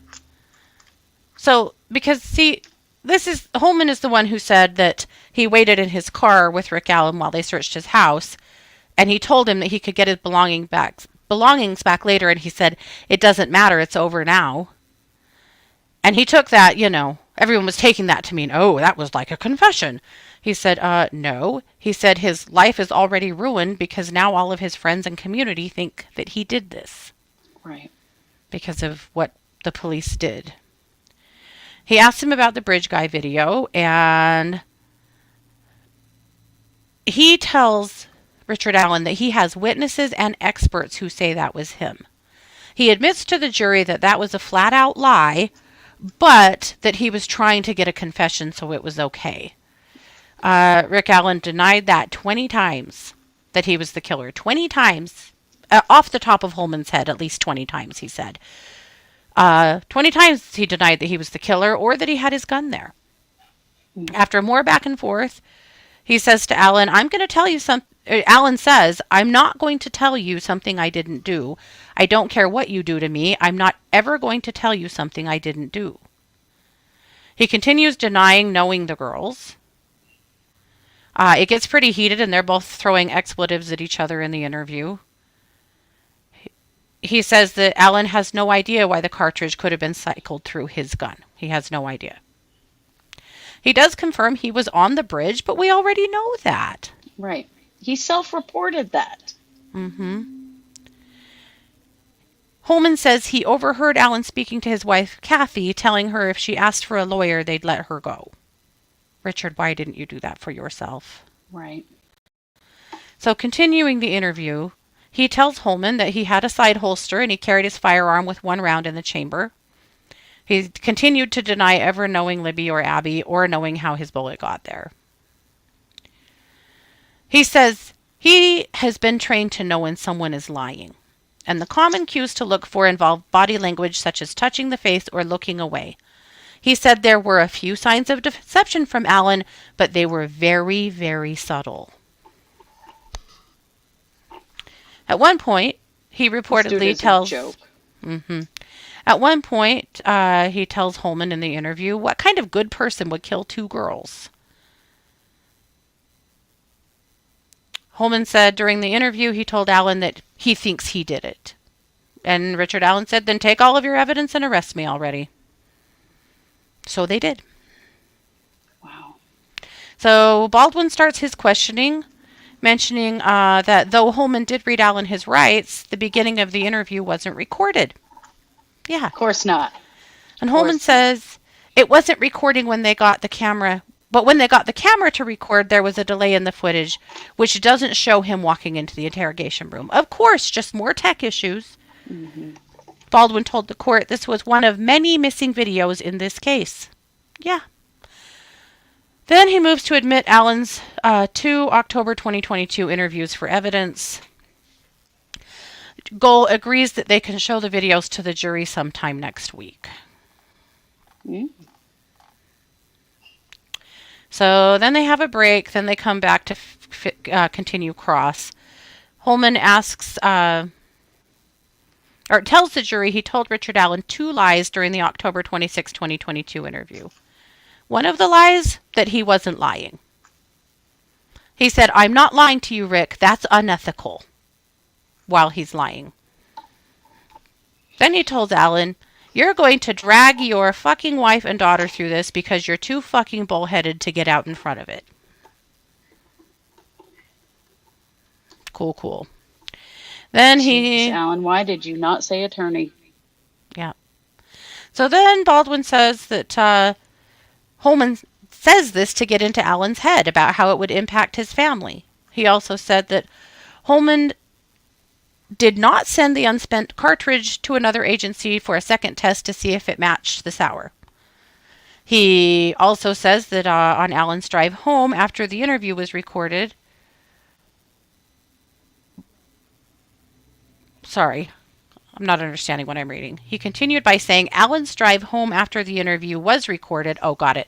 So, because, see, Holman is the one who said that he waited in his car with Rick Allen while they searched his house, and he told him that he could get his belongings back later, and he said, it doesn't matter, it's over now. And he took that, everyone was taking that to mean, oh, that was like a confession. He said, no. He said his life is already ruined because now all of his friends and community think that he did this. Right. Because of what the police did. He asked him about the bridge guy video, and he tells Richard Allen that he has witnesses and experts who say that was him. He admits to the jury that that was a flat-out lie, but that he was trying to get a confession, so it was okay. Rick Allen denied that 20 times, that he was the killer. 20 times. Off the top of Holman's head, at least 20 times, he said. 20 times he denied that he was the killer or that he had his gun there. After more back and forth, he says to Allen, I'm going to tell you something. Allen says, I'm not going to tell you something I didn't do. I don't care what you do to me. I'm not ever going to tell you something I didn't do. He continues denying knowing the girls. It gets pretty heated, and they're both throwing expletives at each other in the interview. He says that Allen has no idea why the cartridge could have been cycled through his gun. He has no idea. He does confirm he was on the bridge, but we already know that. Right. He self-reported that. Mm-hmm. Holman says he overheard Allen speaking to his wife, Kathy, telling her if she asked for a lawyer, they'd let her go. Richard, why didn't you do that for yourself? Right. So continuing the interview, he tells Holman that he had a side holster and he carried his firearm with one round in the chamber. He continued to deny ever knowing Libby or Abby or knowing how his bullet got there. He says he has been trained to know when someone is lying, and the common cues to look for involve body language such as touching the face or looking away. He said there were a few signs of deception from Allen, but they were very, very subtle. At one point, he reportedly tells... joke. Mm-hmm. At one point, he tells Holman in the interview, what kind of good person would kill two girls? Holman said during the interview, he told Allen that he thinks he did it. And Richard Allen said, then take all of your evidence and arrest me already. So they did. Wow. So Baldwin starts his questioning. mentioning that though Holman did read Alan his rights, the beginning of the interview wasn't recorded. Yeah. Of course not. And Holman says it wasn't recording when they got the camera, but when they got the camera to record, there was a delay in the footage, which doesn't show him walking into the interrogation room. Of course, just more tech issues. Mm-hmm. Baldwin told the court this was one of many missing videos in this case. Yeah. Then he moves to admit Alan's 2 October 2022 interviews for evidence. Gohl agrees that they can show the videos to the jury sometime next week. Mm-hmm. So then they have a break. Then they come back to continue cross. Holman asks, or tells the jury he told Richard Allen 2 lies during the October 26, 2022 interview. One of the lies, that he wasn't lying. He said, "I'm not lying to you, Rick. That's unethical," while he's lying. Then he told Allen, "You're going to drag your fucking wife and daughter through this because you're too fucking bullheaded to get out in front of it." Cool. Then Jeez, Alan, why did you not say attorney? Yeah. So then Baldwin says that Holman says this to get into Allen's head about how it would impact his family. He also said that Holman did not send the unspent cartridge to another agency for a second test to see if it matched the sour. He also says that on Allen's drive home after the interview was recorded, sorry, I'm not understanding what I'm reading. He continued by saying Allen's drive home after the interview was recorded. Oh, got it.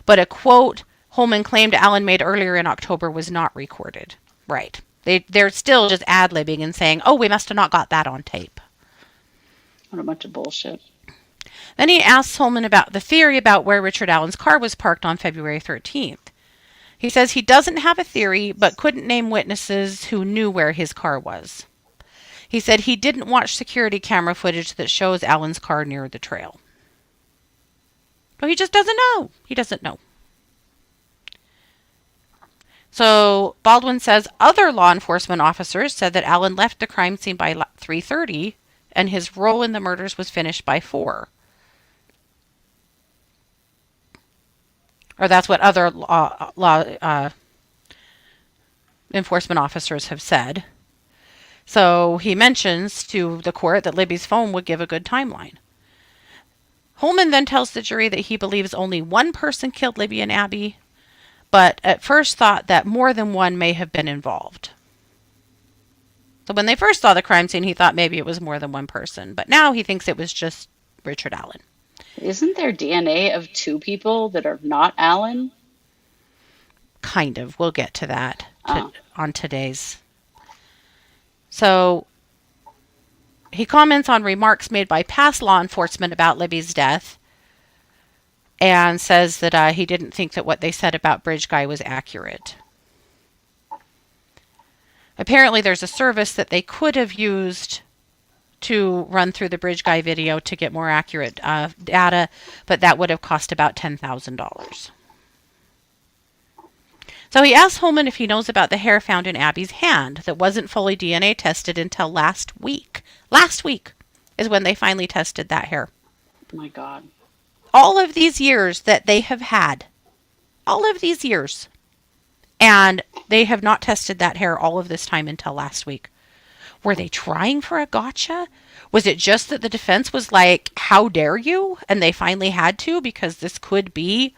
But a quote Holman claimed Allen made earlier in October was not recorded. Right. They're still just ad-libbing and saying, oh, we must have not got that on tape. What a bunch of bullshit. Then he asks Holman about the theory about where Richard Allen's car was parked on February 13th. He says he doesn't have a theory, but couldn't name witnesses who knew where his car was. He said he didn't watch security camera footage that shows Allen's car near the trail. So he just doesn't know. He doesn't know. So Baldwin says other law enforcement officers said that Allen left the crime scene by 3:30 and his role in the murders was finished by 4. Or that's what other law enforcement officers have said. So he mentions to the court that Libby's phone would give a good timeline. Holman then tells the jury that he believes only one person killed Libby and Abby, but at first thought that more than one may have been involved. So when they first saw the crime scene, he thought maybe it was more than one person, but now he thinks it was just Richard Allen. Isn't there DNA of 2 people that are not Allen? Kind of. We'll get to that on today's. So he comments on remarks made by past law enforcement about Libby's death and says that he didn't think that what they said about Bridge Guy was accurate. Apparently there's a service that they could have used to run through the Bridge Guy video to get more accurate data, but that would have cost about $10,000. So he asked Holman if he knows about the hair found in Abby's hand that wasn't fully DNA tested until last week. Last week is when they finally tested that hair. Oh my God. All of these years that they have had. All of these years. And they have not tested that hair all of this time until last week. Were they trying for a gotcha? Was it just that the defense was like, how dare you? And they finally had to because this could be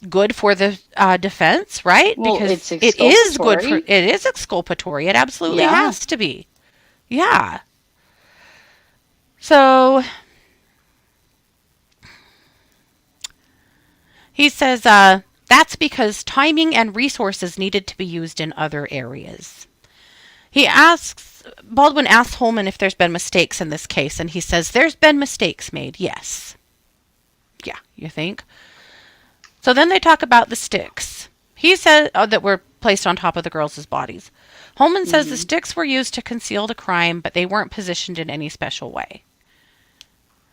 good for the defense, right? Well, because it's it is good for, it is exculpatory. It absolutely Yeah. has to be. Yeah. So he says that's because timing and resources needed to be used in other areas. Baldwin asks Holman if there's been mistakes in this case, and he says there's been mistakes made, yes. Yeah, you think? So then they talk about the sticks. He said that were placed on top of the girls' bodies. Holman says the sticks were used to conceal the crime, but they weren't positioned in any special way.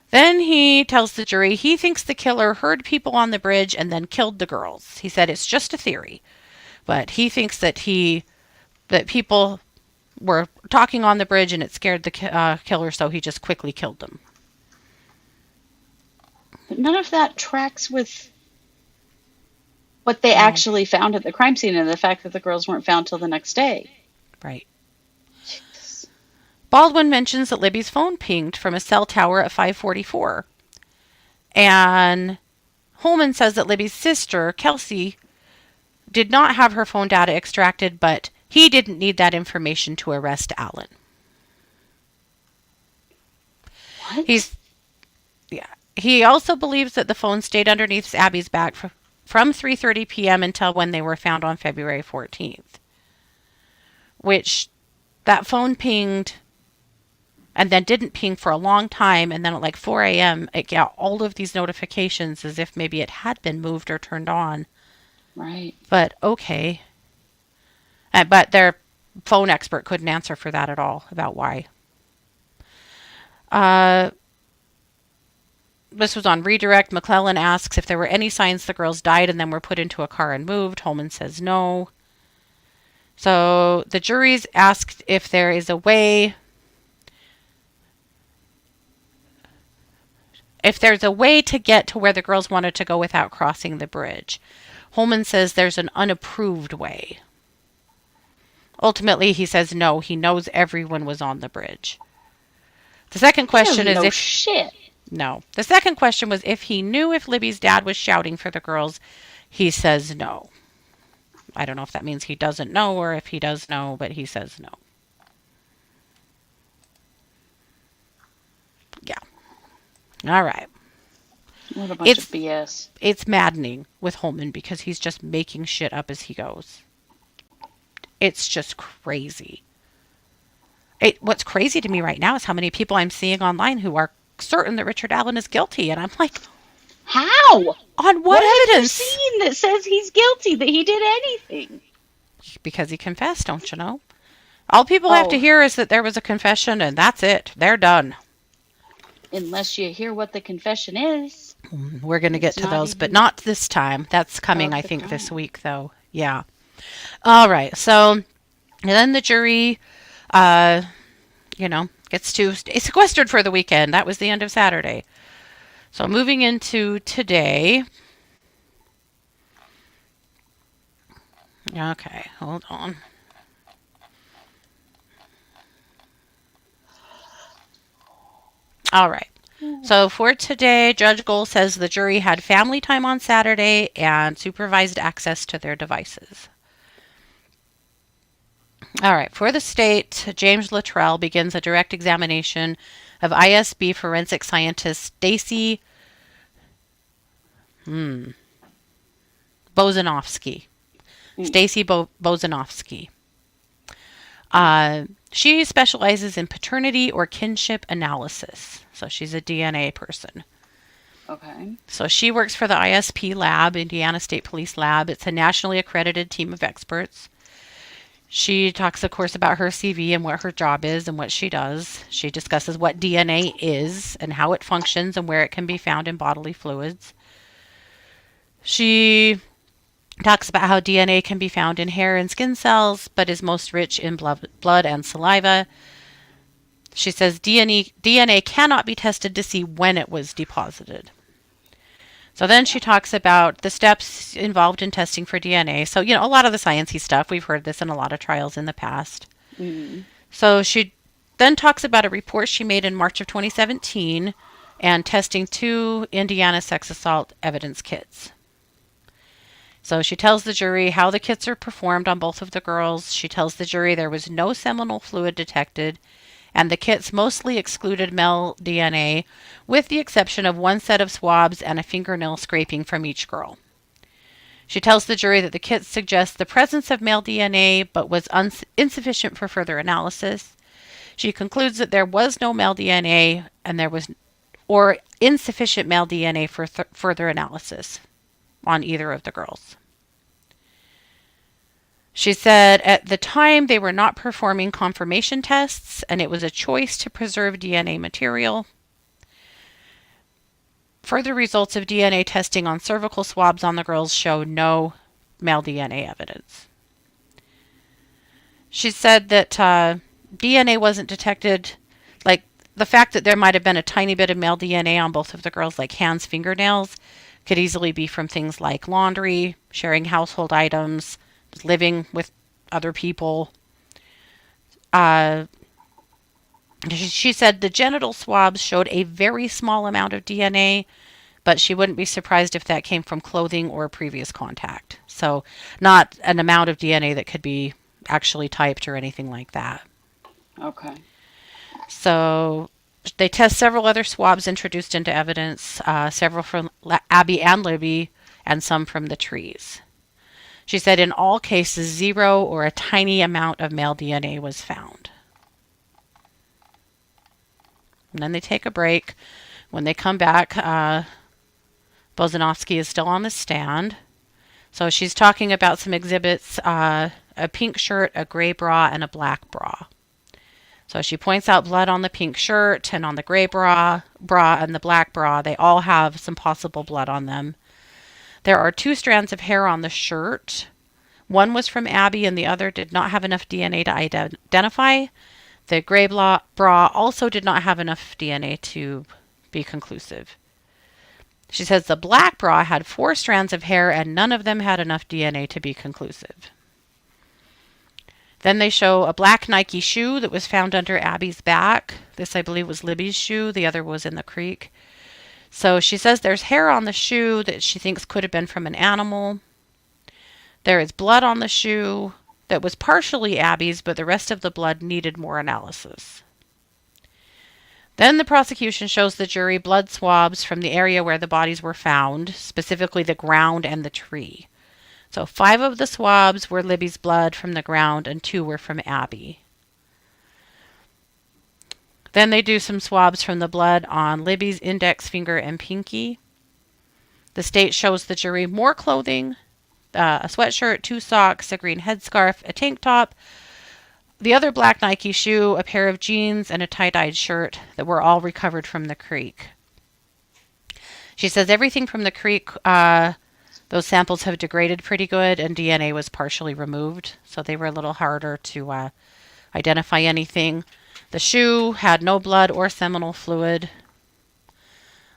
Then he tells the jury he thinks the killer heard people on the bridge and then killed the girls. He said it's just a theory. But he thinks that people were talking on the bridge and it scared the killer, so he just quickly killed them. But none of that tracks with what they No. actually found at the crime scene and the fact that the girls weren't found till the next day. Right. Jesus. Baldwin mentions that Libby's phone pinged from a cell tower at 5:44. And Holman says that Libby's sister, Kelsey, did not have her phone data extracted, but he didn't need that information to arrest Allen. What? He also believes that the phone stayed underneath Abby's back from 3:30 p.m. until when they were found on February 14th. Which, that phone pinged and then didn't ping for a long time, and then at like 4 a.m. it got all of these notifications as if maybe it had been moved or turned on. Right. But okay. But their phone expert couldn't answer for that at all, about why. This was on redirect. McClellan asks if there were any signs the girls died and then were put into a car and moved. Holman says no. So the jury's asked if there is a way, if there's a way to get to where the girls wanted to go without crossing the bridge. Holman says there's an unapproved way. Ultimately, he says no, he knows everyone was on the bridge. The second question is if... shit. No. The second question was if he knew if Libby's dad was shouting for the girls. He says no. I don't know if that means he doesn't know or if he does know, but he says no. Yeah. All right. What a bunch of BS. It's maddening with Holman because he's just making shit up as he goes. It's just crazy. What's crazy to me right now is how many people I'm seeing online who are certain that Richard Allen is guilty, and I'm like, how? On what evidence? Have you seen that says he's guilty, that he did anything? Because he confessed, don't you know? All people have to hear is that there was a confession, and that's it. They're done. Unless you hear what the confession is. We're going to get to those, but not this time. That's coming, I think, this week, though. Yeah. All right. So, and then the jury, gets sequestered for the weekend. That was the end of Saturday. So moving into today. Okay, hold on. All right. So for today, Judge Gold says the jury had family time on Saturday and supervised access to their devices. All right. For the state, James Luttrell begins a direct examination of ISB forensic scientist Stacy Bozanovsky. Stacy Bozanovsky. She specializes in paternity or kinship analysis. So she's a DNA person. Okay. So she works for the ISP lab, Indiana State Police Lab. It's a nationally accredited team of experts. She talks, of course, about her CV and what her job is and what she does. She discusses what DNA is and how it functions and where it can be found in bodily fluids. She talks about how DNA can be found in hair and skin cells, but is most rich in blood and saliva. She says DNA cannot be tested to see when it was deposited. So then she talks about the steps involved in testing for DNA. So, a lot of the sciencey stuff, we've heard this in a lot of trials in the past. So she then talks about a report she made in March of 2017 and testing 2 Indiana sex assault evidence kits. So she tells the jury how the kits are performed on both of the girls. She tells the jury there was no seminal fluid detected, and the kits mostly excluded male DNA, with the exception of 1 set of swabs and a fingernail scraping from each girl. She tells the jury that the kits suggest the presence of male DNA, but was insufficient for further analysis. She concludes that there was no male DNA, and there was or insufficient male DNA for further analysis on either of the girls. She said at the time they were not performing confirmation tests, and it was a choice to preserve DNA material. Further results of DNA testing on cervical swabs on the girls show no male DNA evidence. She said that DNA wasn't detected, like the fact that there might have been a tiny bit of male DNA on both of the girls, like hands, fingernails, could easily be from things like laundry, sharing household items, living with other people. Uh, she said the genital swabs showed a very small amount of DNA, but she wouldn't be surprised if that came from clothing or previous contact. So, not an amount of DNA that could be actually typed or anything like that. Okay. So, they test several other swabs introduced into evidence, several from Abby and Libby, and some from the trees. She said in all cases, 0 or a tiny amount of male DNA was found. And then they take a break. When they come back, Bozanovsky is still on the stand. So she's talking about some exhibits, a pink shirt, a gray bra, and a black bra. So she points out blood on the pink shirt and on the gray bra and the black bra. They all have some possible blood on them. There are 2 strands of hair on the shirt. One was from Abby and the other did not have enough DNA to identify. The gray bra also did not have enough DNA to be conclusive. She says the black bra had 4 strands of hair and none of them had enough DNA to be conclusive. Then they show a black Nike shoe that was found under Abby's back. This, I believe, was Libby's shoe. The other was in the creek. So she says there's hair on the shoe that she thinks could have been from an animal. There is blood on the shoe that was partially Abby's, but the rest of the blood needed more analysis. Then the prosecution shows the jury blood swabs from the area where the bodies were found, specifically the ground and the tree. So 5 of the swabs were Libby's blood from the ground and 2 were from Abby. Then they do some swabs from the blood on Libby's index finger and pinky. The state shows the jury more clothing, a sweatshirt, 2 socks, a green headscarf, a tank top, the other black Nike shoe, a pair of jeans, and a tie-dyed shirt that were all recovered from the creek. She says everything from the creek, those samples have degraded pretty good, and DNA was partially removed, so they were a little harder to identify anything. The shoe had no blood or seminal fluid.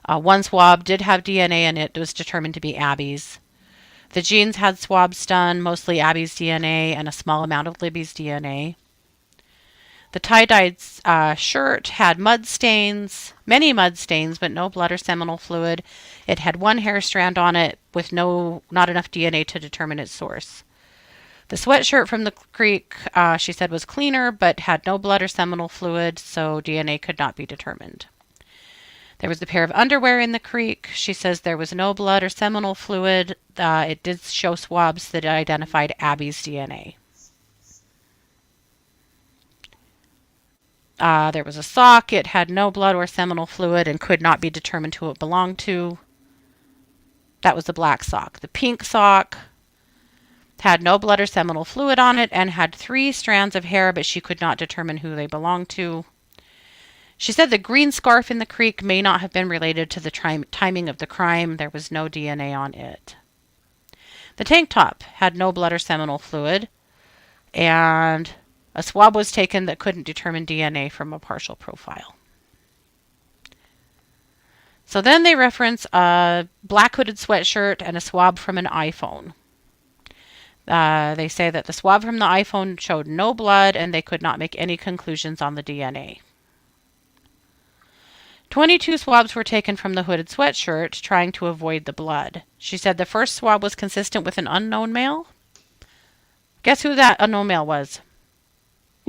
One swab did have DNA, and it was determined to be Abby's. The jeans had swabs done, mostly Abby's DNA and a small amount of Libby's DNA. The tie-dyed shirt had mud stains, many mud stains, but no blood or seminal fluid. It had 1 hair strand on it with not enough DNA to determine its source. The sweatshirt from the creek, she said, was cleaner, but had no blood or seminal fluid, so DNA could not be determined. There was a pair of underwear in the creek. She says there was no blood or seminal fluid. It did show swabs that identified Abby's DNA. There was a sock. It had no blood or seminal fluid and could not be determined who it belonged to. That was the black sock. The pink sock had no blood or seminal fluid on it and had 3 strands of hair, but she could not determine who they belonged to. She said the green scarf in the creek may not have been related to the timing of the crime. There was no DNA on it. The tank top had no blood or seminal fluid, and a swab was taken that couldn't determine DNA from a partial profile. So then they reference a black hooded sweatshirt and a swab from an iPhone. They say that the swab from the iPhone showed no blood and they could not make any conclusions on the DNA. 22 swabs were taken from the hooded sweatshirt, trying to avoid the blood. She said the first swab was consistent with an unknown male. Guess who that unknown male was?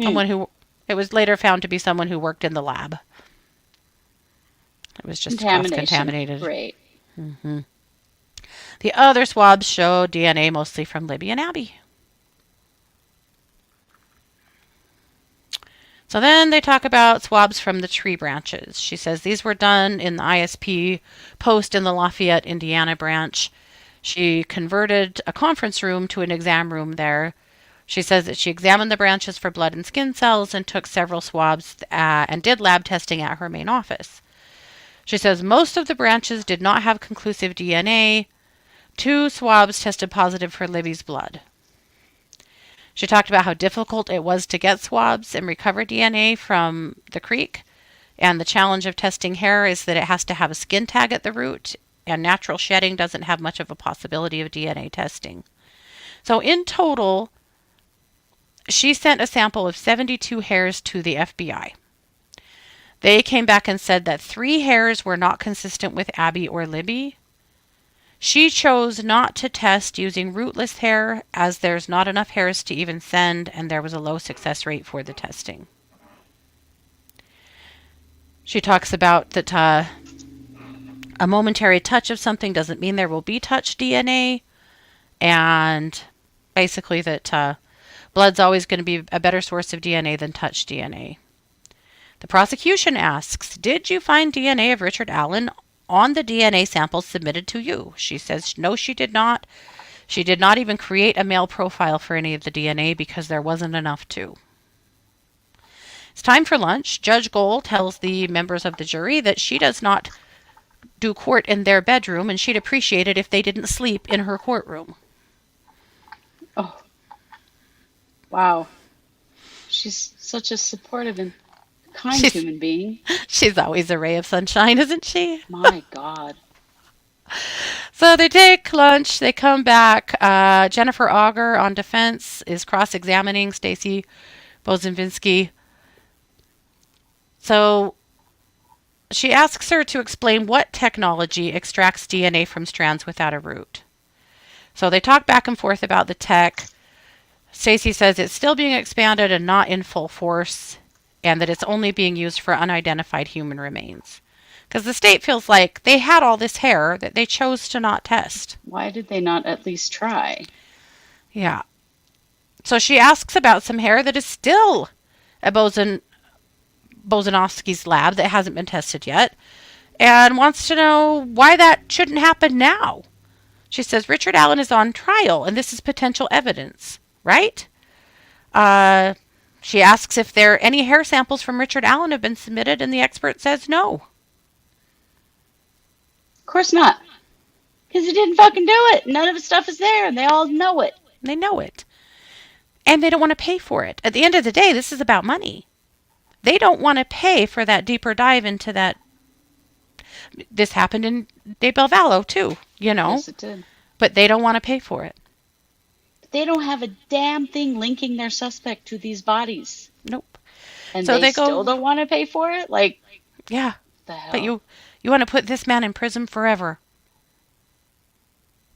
Someone who, it was later found to be someone who worked in the lab. It was just cross-contaminated. Right. Mm-hmm. The other swabs showed DNA mostly from Libby and Abby. So then they talk about swabs from the tree branches. She says these were done in the ISP post in the Lafayette, Indiana branch. She converted a conference room to an exam room there. She says that she examined the branches for blood and skin cells and took several swabs and did lab testing at her main office. She says most of the branches did not have conclusive DNA. 2 swabs tested positive for Libby's blood. She talked about how difficult it was to get swabs and recover DNA from the creek. And the challenge of testing hair is that it has to have a skin tag at the root, and natural shedding doesn't have much of a possibility of DNA testing. So in total, she sent a sample of 72 hairs to the FBI. They came back and said that 3 hairs were not consistent with Abby or Libby. She chose not to test using rootless hair as there's not enough hairs to even send, and there was a low success rate for the testing. She talks about that a momentary touch of something doesn't mean there will be touch DNA, and basically that blood's always going to be a better source of DNA than touch DNA. The prosecution asks, did you find DNA of Richard Allen on the DNA samples submitted to you? She says, no, she did not. She did not even create a male profile for any of the DNA because there wasn't enough to. It's time for lunch. Judge Gold tells the members of the jury that she does not do court in their bedroom, and she'd appreciate it if they didn't sleep in her courtroom. Oh, wow. She's such a supportive and kind human being. She's always a ray of sunshine, isn't she? My God. So they take lunch. They come back. Jennifer Auger on defense is cross-examining Stacy Bozinvinsky. So she asks her to explain what technology extracts DNA from strands without a root. So they talk back and forth about the tech. Stacy says it's still being expanded and not in full force, and that it's only being used for unidentified human remains. Because the state feels like they had all this hair that they chose to not test. Why did they not at least try? Yeah. So she asks about some hair that is still at Bozanovsky's lab that hasn't been tested yet, and wants to know why that shouldn't happen now. She says Richard Allen is on trial, and this is potential evidence, right? She asks if any hair samples from Richard Allen have been submitted, and the expert says no. Of course not. Because he didn't fucking do it. None of his stuff is there, and they all know it. They know it. And they don't want to pay for it. At the end of the day, this is about money. They don't want to pay for that deeper dive into that. This happened in De Belvallo, too, Yes, it did. But they don't want to pay for it. They don't have a damn thing linking their suspect to these bodies. Nope. And So they they go- still don't want to pay for it? Like, Yeah. the hell? But you want to put this man in prison forever.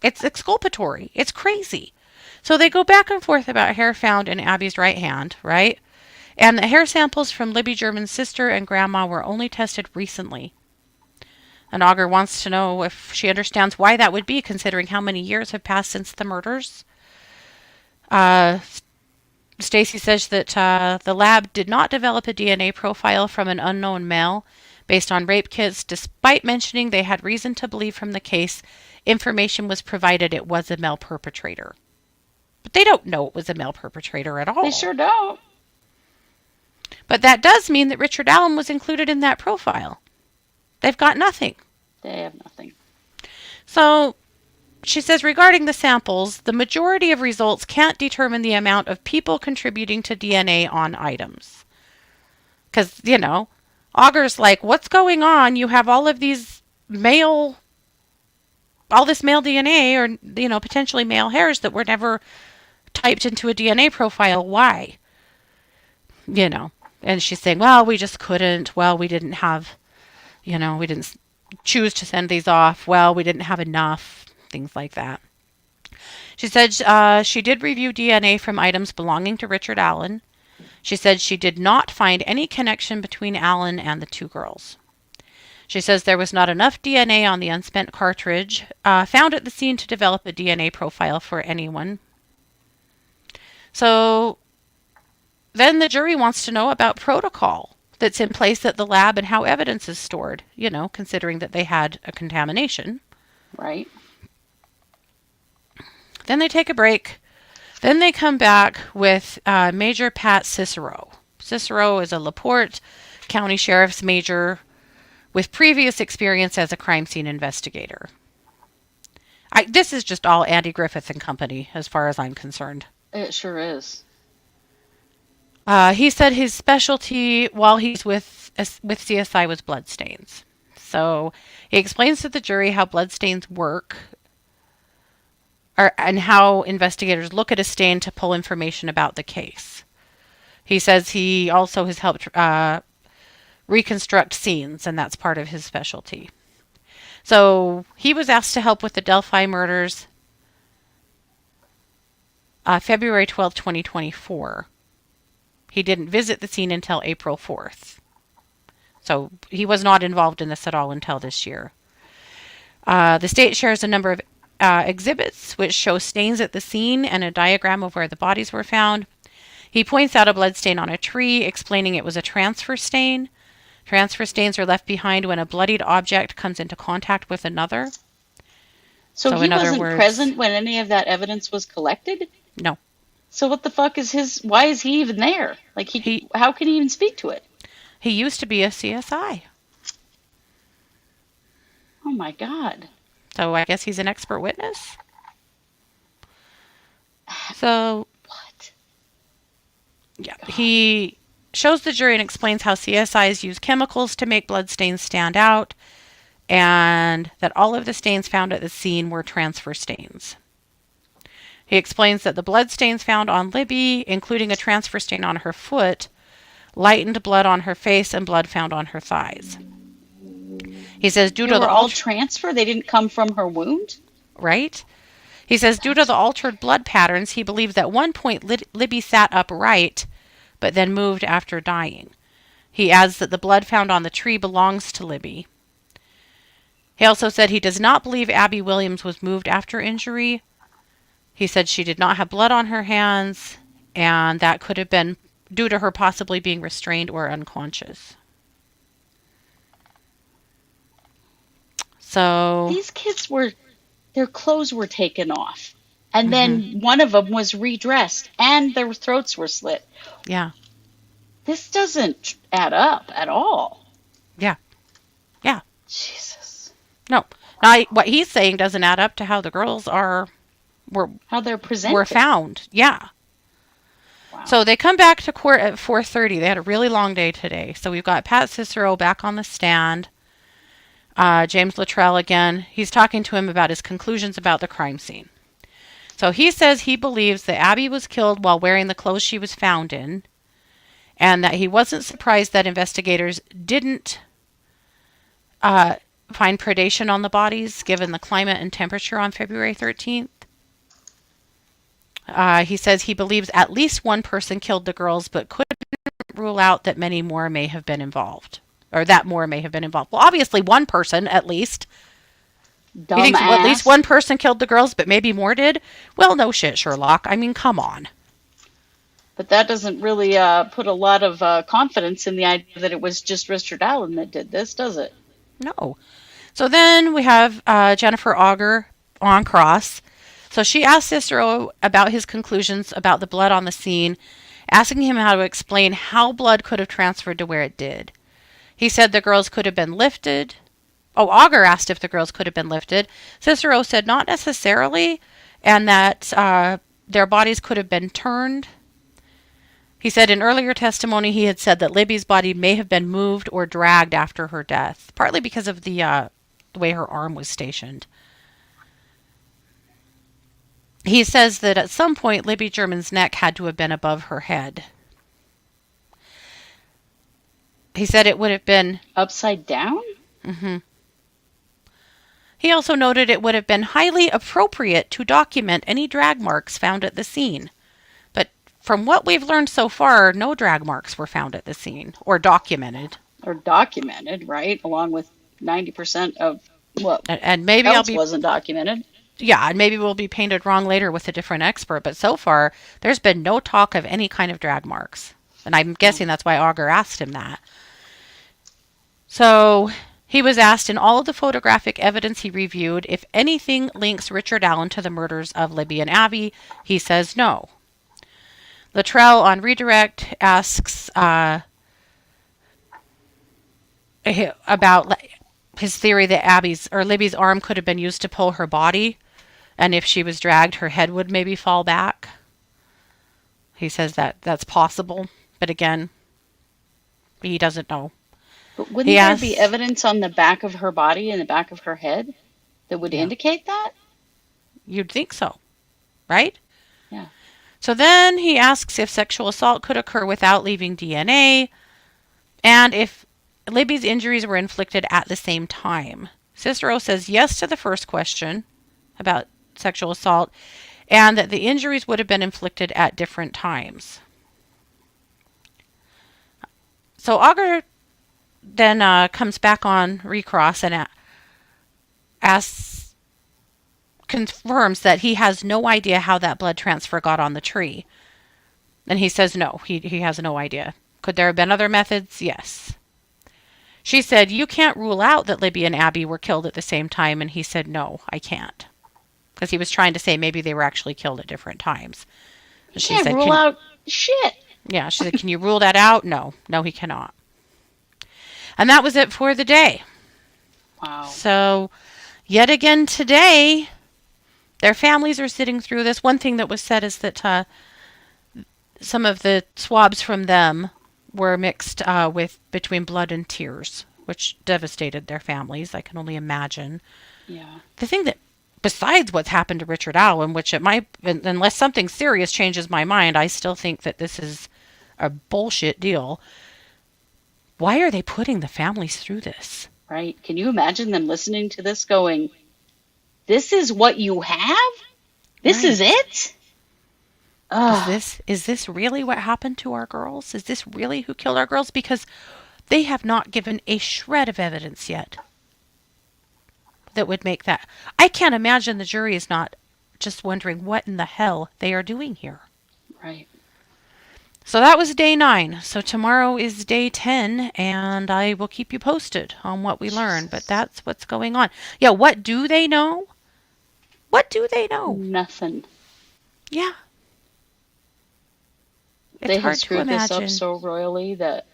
It's exculpatory. It's crazy. So they go back and forth about hair found in Abby's right hand, right? And the hair samples from Libby German's sister and grandma were only tested recently. And Auger wants to know if she understands why that would be, considering how many years have passed since the murders. Stacy says that the lab did not develop a DNA profile from an unknown male based on rape kits, despite mentioning they had reason to believe from the case information was provided it was a male perpetrator. But they don't know it was a male perpetrator at all. They sure don't. But that does mean that Richard Allen was included in that profile. They've got nothing. They have nothing. So she says regarding the samples, the majority of results can't determine the amount of people contributing to DNA on items. Because, Auger's like, what's going on? You have all of these all this male DNA or, potentially male hairs that were never typed into a DNA profile. Why? And she's saying, well, we just couldn't. Well, we didn't have, we didn't choose to send these off. Well, we didn't have enough. Things like that. She said she did review DNA from items belonging to Richard Allen. She said she did not find any connection between Allen and the 2 girls. She says there was not enough DNA on the unspent cartridge found at the scene to develop a DNA profile for anyone. So then the jury wants to know about protocol that's in place at the lab and how evidence is stored, considering that they had a contamination. Right. Then they take a break. Then they come back with Major Pat Cicero. Cicero is a LaPorte County Sheriff's Major with previous experience as a crime scene investigator. This is just all Andy Griffith and company, as far as I'm concerned. It sure is. He said his specialty while he's with CSI was bloodstains. So he explains to the jury how bloodstains work and how investigators look at a stain to pull information about the case. He says he also has helped reconstruct scenes, and that's part of his specialty. So he was asked to help with the Delphi murders February 12th, 2024. He didn't visit the scene until April 4th. So he was not involved in this at all until this year. The state shares a number of exhibits which show stains at the scene and a diagram of where the bodies were found. He points out a blood stain on a tree, explaining it was a transfer stain. Transfer stains are left behind when a bloodied object comes into contact with another. So he in other wasn't words, present when any of that evidence was collected? no. So what the fuck is why is he even there? Like how can he even speak to it? He used to be a CSI. Oh my God. So I guess he's an expert witness. So What? yeah, he shows the jury and explains how CSIs use chemicals to make blood stains stand out, and that all of the stains found at the scene were transfer stains. He explains that the blood stains found on Libby, including a transfer stain on her foot, lightened blood on her face and blood found on her thighs. He says due to They the were all transfer? They didn't come from her wound? right? He says due to the altered blood patterns, he believes at one point Libby sat upright, but then moved after dying. He adds that the blood found on the tree belongs to Libby. He also said he does not believe Abby Williams was moved after injury. He said she did not have blood on her hands, and that could have been due to her possibly being restrained or unconscious. So These kids their clothes were taken off. And then one of them was redressed and their throats were slit. yeah, This doesn't add up at all. yeah. Jesus. No, now what he's saying doesn't add up to how the girls How they're presented. were found. Yeah. Wow. So they come back to court at 4:30. They had a really long day today. So we've got Pat Cicero back on the stand. James Luttrell again. He's talking to him about his conclusions about the crime scene. So he says he believes that Abby was killed while wearing the clothes she was found in, and that he wasn't surprised that investigators didn't find predation on the bodies given the climate and temperature on February 13th. He says he believes at least one person killed the girls, but couldn't rule out that many more may have been involved. Or that more may have been involved. Well, obviously one person, at least. Dumbass. You think at least one person killed the girls, but maybe more did? Well, no shit, Sherlock. I mean, come on. But that doesn't really put a lot of confidence in the idea that it was just Richard Allen that did this, does it? No. So then we have Jennifer Auger on cross. So she asked Cicero about his conclusions about the blood on the scene, asking him how to explain how blood could have transferred to where it did. He said the girls could have been lifted. Oh, Auger asked if the girls could have been lifted. Cicero said not necessarily, and that their bodies could have been turned. He said in earlier testimony he had said that Libby's body may have been moved or dragged after her death, partly because of the way her arm was stationed. He says that at some point Libby German's neck had to have been above her head. He said it would have been Upside down? He also noted it would have been highly appropriate to document any drag marks found at the scene. But from what we've learned so far, no drag marks were found at the scene or documented. Or documented, right? Along with 90% of what And maybe else wasn't documented. Yeah, and maybe we'll be painted wrong later with a different expert, but so far there's been no talk of any kind of drag marks. And I'm guessing that's why Auger asked him that. So he was asked in all of the photographic evidence he reviewed if anything links Richard Allen to the murders of Libby and Abby. He says no. Luttrell on redirect asks about his theory that Libby's arm could have been used to pull her body, and if she was dragged, her head would maybe fall back. He says that that's possible But again, he doesn't know. But He wouldn't there be asks, evidence on the back of her body and the back of her head that would yeah, indicate that? you'd think so, right? Yeah. So then he asks if sexual assault could occur without leaving DNA and if Libby's injuries were inflicted at the same time. Cicero says yes to the first question about sexual assault and that the injuries would have been inflicted at different times. So Auger then comes back on recross and asks, confirms that he has no idea how that blood transfer got on the tree. And he says no, he has no idea. Could there have been other methods? Yes. She said, you can't rule out that Libby and Abby were killed at the same time. And he said, no, I can't. Because he was trying to say maybe they were actually killed at different times. You She can't said, rule out shit. yeah, she said, can you rule that out? No, he cannot. And that was it for the day. Wow. So, yet again today, their families are sitting through this. One thing that was said is that some of the swabs from them were mixed with between blood and tears, which devastated their families. I can only imagine. Yeah. The thing that, besides what's happened to Richard Allen, which it might, unless something serious changes my mind, I still think that this is a bullshit deal. Why are they putting the families through this? Right. Can you imagine them listening to this going, this is what you have? This is it? Ugh. Is this really what happened to our girls? Is this really who killed our girls? Because they have not given a shred of evidence yet that would make that. I can't imagine the jury is not just wondering what in the hell they are doing here. Right. So that was day 9. So tomorrow is day 10, and I will keep you posted on what we learn. But that's what's going on. Yeah, what do they know? What do they know? Nothing. Yeah. It's They hard have to screwed this up imagine so royally that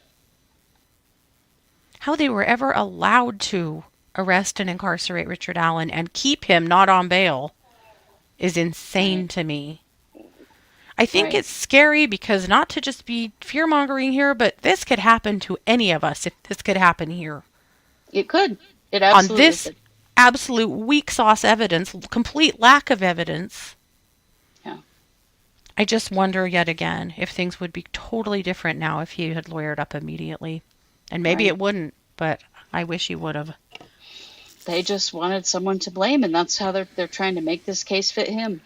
how they were ever allowed to arrest and incarcerate Richard Allen and keep him not on bail is insane right. to me. I think Right. it's scary because not to just be fear-mongering here, but this could happen to any of us if this could happen here. It could. It On absolutely this could. absolute weak sauce evidence, complete lack of evidence, Yeah. I just wonder yet again if things would be totally different now if he had lawyered up immediately. And maybe Right. it wouldn't, but I wish he would have. They just wanted someone to blame, and that's how they're trying to make this case fit him.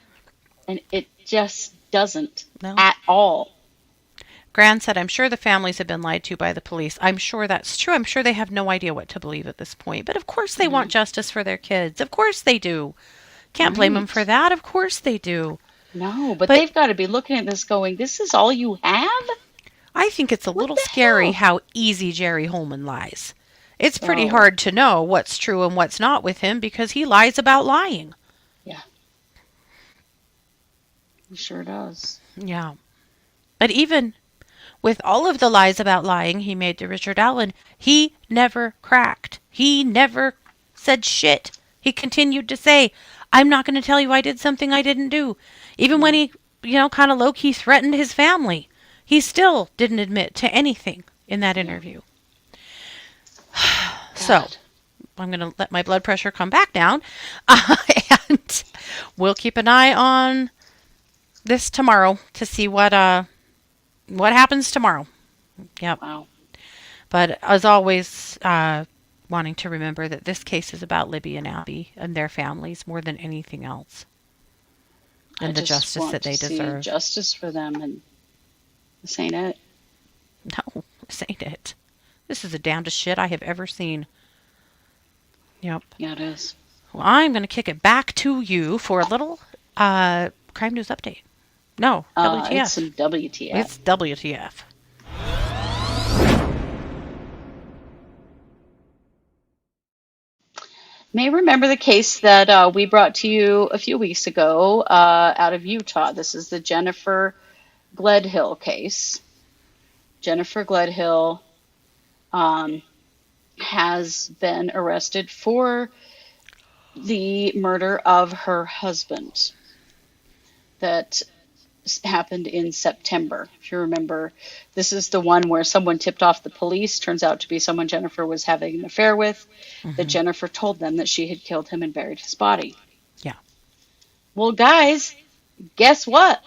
And it just doesn't No. at all. Gran said, I'm sure the families have been lied to by the police. I'm sure that's true. I'm sure they have no idea what to believe at this point. But of course they want justice for their kids. Of course they do. Can't blame them Right. for that. Of course they do. No, but But they've got to be looking at this going, this is all you have? I think it's a What little the scary hell? how easy Jerry Holman lies. It's pretty Oh, hard to know what's true and what's not with him because he lies about lying. yeah, he sure does. Yeah. But even with all of the lies about lying he made to Richard Allen, he never cracked. He never said shit. He continued to say, I'm not going to tell you I did something I didn't do. Even when Yeah. he, kind of low-key threatened his family, he still didn't admit to anything in that Yeah. interview. So, God. I'm going to let my blood pressure come back down. And we'll keep an eye on this tomorrow to see what happens tomorrow. Yep. Wow. But as always, wanting to remember that this case is about Libby and Abby and their families more than anything else. I And the just justice want that to they see deserve. justice for them, and this ain't it. No, this ain't it. This is the damnedest shit I have ever seen. Yep. Yeah, it is. Well, I'm going to kick it back to you for a little crime news update. No, It's WTF. some WTF. It's WTF. May remember the case that we brought to you a few weeks ago out of Utah. This is the Jennifer Gledhill case. Jennifer Gledhill has been arrested for the murder of her husband. That happened in September. If you remember, this is the one where someone tipped off the police. Turns out to be someone Jennifer was having an affair with. That Mm-hmm. Jennifer told them that she had killed him and buried his body. Yeah. Well, guys, guess what?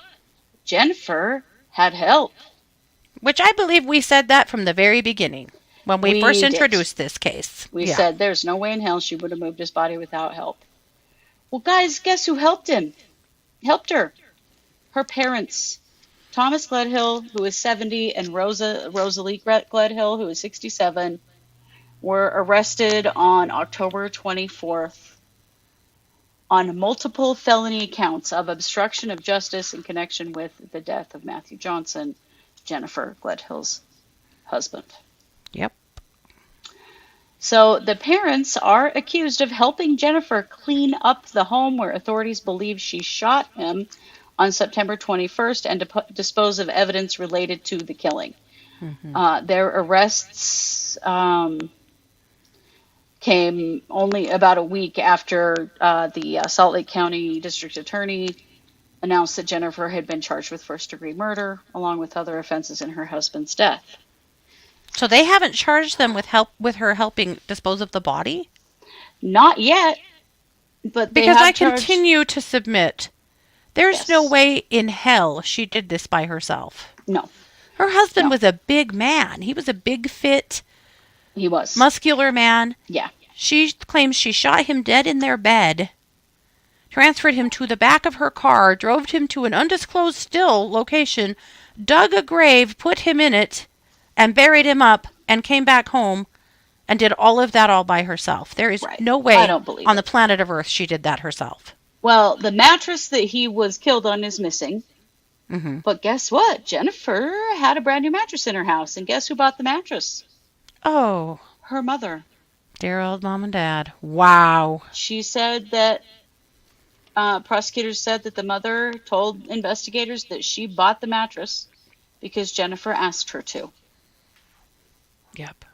Jennifer had help. Which I believe we said that from the very beginning when we first We did. introduced this case. We Yeah. said there's no way in hell she would have moved his body without help. Well, guys, guess who helped him? Helped her. Her parents. Thomas Gledhill, who is 70, and Rosalie Gledhill, who is 67, were arrested on October 24th on multiple felony counts of obstruction of justice in connection with the death of Matthew Johnson, Jennifer Gledhill's husband. Yep. So the parents are accused of helping Jennifer clean up the home where authorities believe she shot him on September 21st and dispose of evidence related to the killing. Mm-hmm. Their arrests came only about a week after the Salt Lake County District Attorney announced that Jennifer had been charged with first-degree murder, along with other offenses in her husband's death. So they haven't charged them with her helping dispose of the body? Not yet, but they Because have I charged. continue to submit. There's Yes. no way in hell she did this by herself. No, Her husband no, was a big man. He was a big, fit, he was. muscular man. Yeah, She claims she shot him dead in their bed, transferred him to the back of her car, drove him to an undisclosed still location, dug a grave, put him in it, and buried him up, and came back home and did all of that all by herself. There is right. no I way don't believe on the it. planet of Earth she did that herself. Well, the mattress that he was killed on is missing. Mm-hmm. But guess what? Jennifer had a brand new mattress in her house, and guess who bought the mattress? Oh, Her mother. dear old mom and dad. Wow. She said that prosecutors said that the mother told investigators that she bought the mattress because Jennifer asked her to. Yep.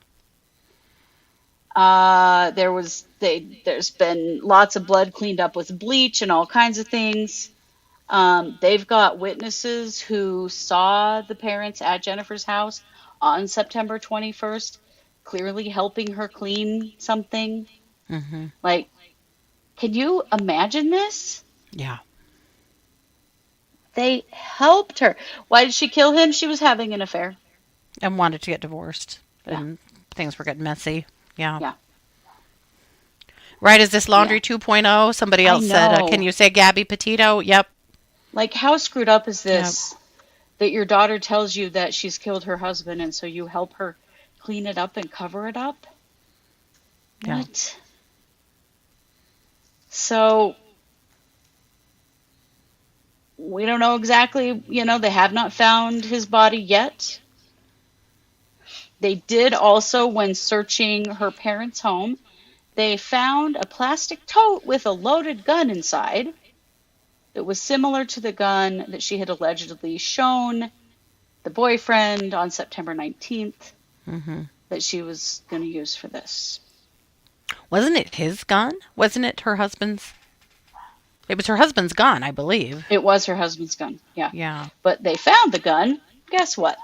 There's been lots of blood cleaned up with bleach and all kinds of things. They've got witnesses who saw the parents at Jennifer's house on September 21st, clearly helping her clean something. Mm-hmm. Like, can you imagine this? Yeah. They helped her. Why did she kill him? She was having an affair. And wanted to get divorced. Yeah. And things were getting messy. Yeah. Yeah. Right, is this Laundry Yeah. 2.0? Somebody I else said, know. can you say Gabby Petito? Yep. Like, how screwed up is this? That your daughter tells you that she's killed her husband, and so you help her clean it up and cover it up? Yeah. What? So, we don't know exactly, they have not found his body yet. They did also, when searching her parents' home, they found a plastic tote with a loaded gun inside that was similar to the gun that she had allegedly shown the boyfriend on September 19th Mm-hmm. that she was going to use for this. Wasn't it his gun? Wasn't it her husband's? It was her husband's gun, I believe. It was her husband's gun, yeah. Yeah. But they found the gun, guess what?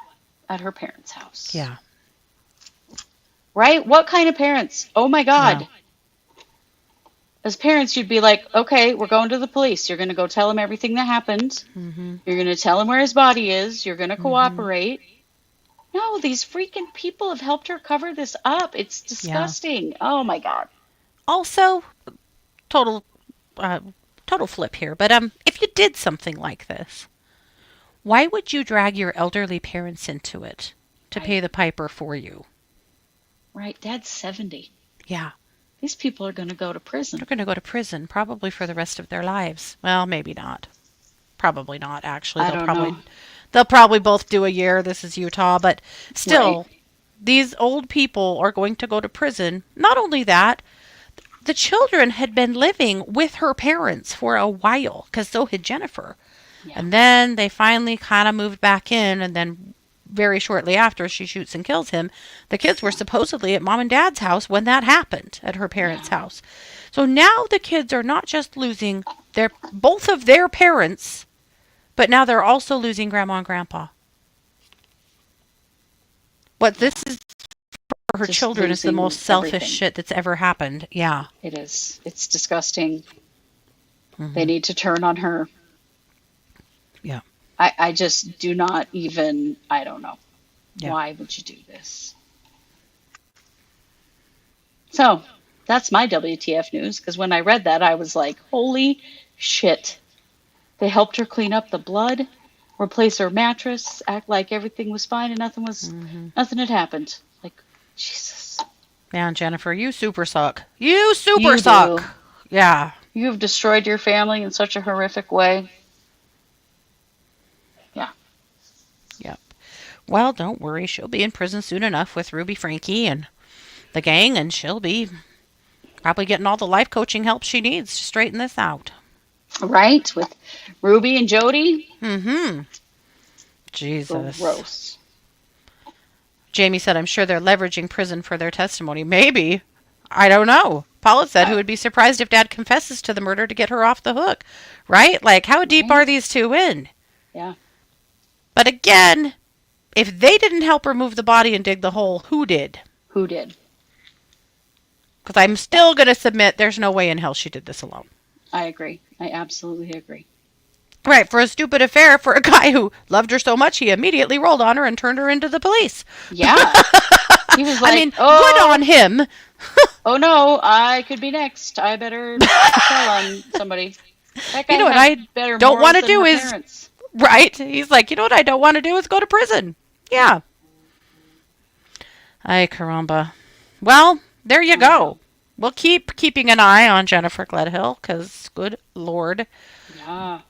At her parents' house. Yeah. Right? What kind of parents? Oh my God. Yeah. As parents, you'd be like, okay, we're going to the police. You're going to go tell him everything that happened. Mm-hmm. You're going to tell him where his body is. You're going to Mm-hmm. cooperate. No, these freaking people have helped her cover this up. It's disgusting. Oh my God. Also, total flip here, but if you did something like this, why would you drag your elderly parents into it to pay the piper for you? Right. Dad's 70. Yeah. These people are going to go to prison. They're going to go to prison probably for the rest of their lives. Well, maybe not. Probably not, actually. I don't know. They'll probably both do a year. This is Utah, but still, Right. these old people are going to go to prison. Not only that, the children had been living with her parents for a while, because so had Jennifer. Yeah. And then they finally kind of moved back in, and then very shortly after she shoots and kills him, the kids were supposedly at mom and dad's house when that happened, at her parents' house. So now the kids are not just losing both of their parents, But now they're also losing Grandma and Grandpa. What this is for her Just children is the losing most selfish everything. shit that's ever happened. Yeah. It is. It's disgusting. They Hmm. need to turn on her. Yeah. I just do not even, I don't know. Yeah. Why would you do this? So that's my WTF news, because when I read that, I was like, holy shit. They helped her clean up the blood, replace her mattress, act like everything was fine and nothing had happened. Like, Jesus. Man, Jennifer, you super suck. You super You do. suck. Yeah. You have destroyed your family in such a horrific way. Yeah. Yep. Well, don't worry. She'll be in prison soon enough with Ruby Frankie and the gang, and she'll be probably getting all the life coaching help she needs to straighten this out. Right? With Ruby and Jody? Mm-hmm. Jesus. Gross. Jamie said, I'm sure they're leveraging prison for their testimony. Maybe. I don't know. Paula said, who would be surprised if Dad confesses to the murder to get her off the hook? Right? Like, how deep are these two in? Yeah. But again, if they didn't help her move the body and dig the hole, who did? Who did? Because I'm still going to submit there's no way in hell she did this alone. I agree. I absolutely agree. Right, for a stupid affair for a guy who loved her so much he immediately rolled on her and turned her into the police. Yeah. He was like, I mean, good on him. Oh no, I could be next. I better tell on somebody. That guy You know what had I better don't morals want to than do her is, parents. right, he's like, you know what I don't want to do is go to prison. Yeah. Ay, caramba. Well, there you go. We'll keep keeping an eye on Jennifer Gledhill, because good Lord. Yeah.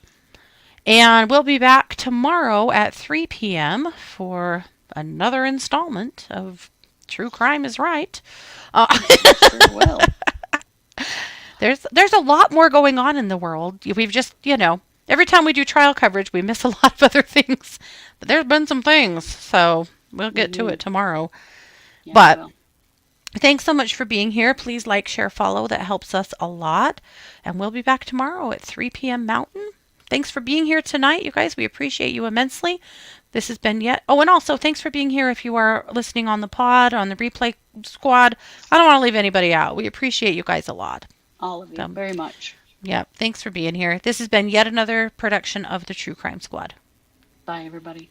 And we'll be back tomorrow at 3 p.m. for another installment of True Crime is Right. Sure will. There's a lot more going on in the world. We've just, every time we do trial coverage, we miss a lot of other things. But there's been some things, so we'll get to it tomorrow. Yeah, But well. thanks so much for being here. Please like, share, follow. That helps us a lot. And we'll be back tomorrow at 3 p.m. Mountain. Thanks for being here tonight, you guys. We appreciate you immensely. This has been yet. Oh, and also thanks for being here if you are listening on the pod, on the replay squad. I don't want to leave anybody out. We appreciate you guys a lot. All of you, very much. Yeah, thanks for being here. This has been yet another production of the True Crime Squad. Bye, everybody.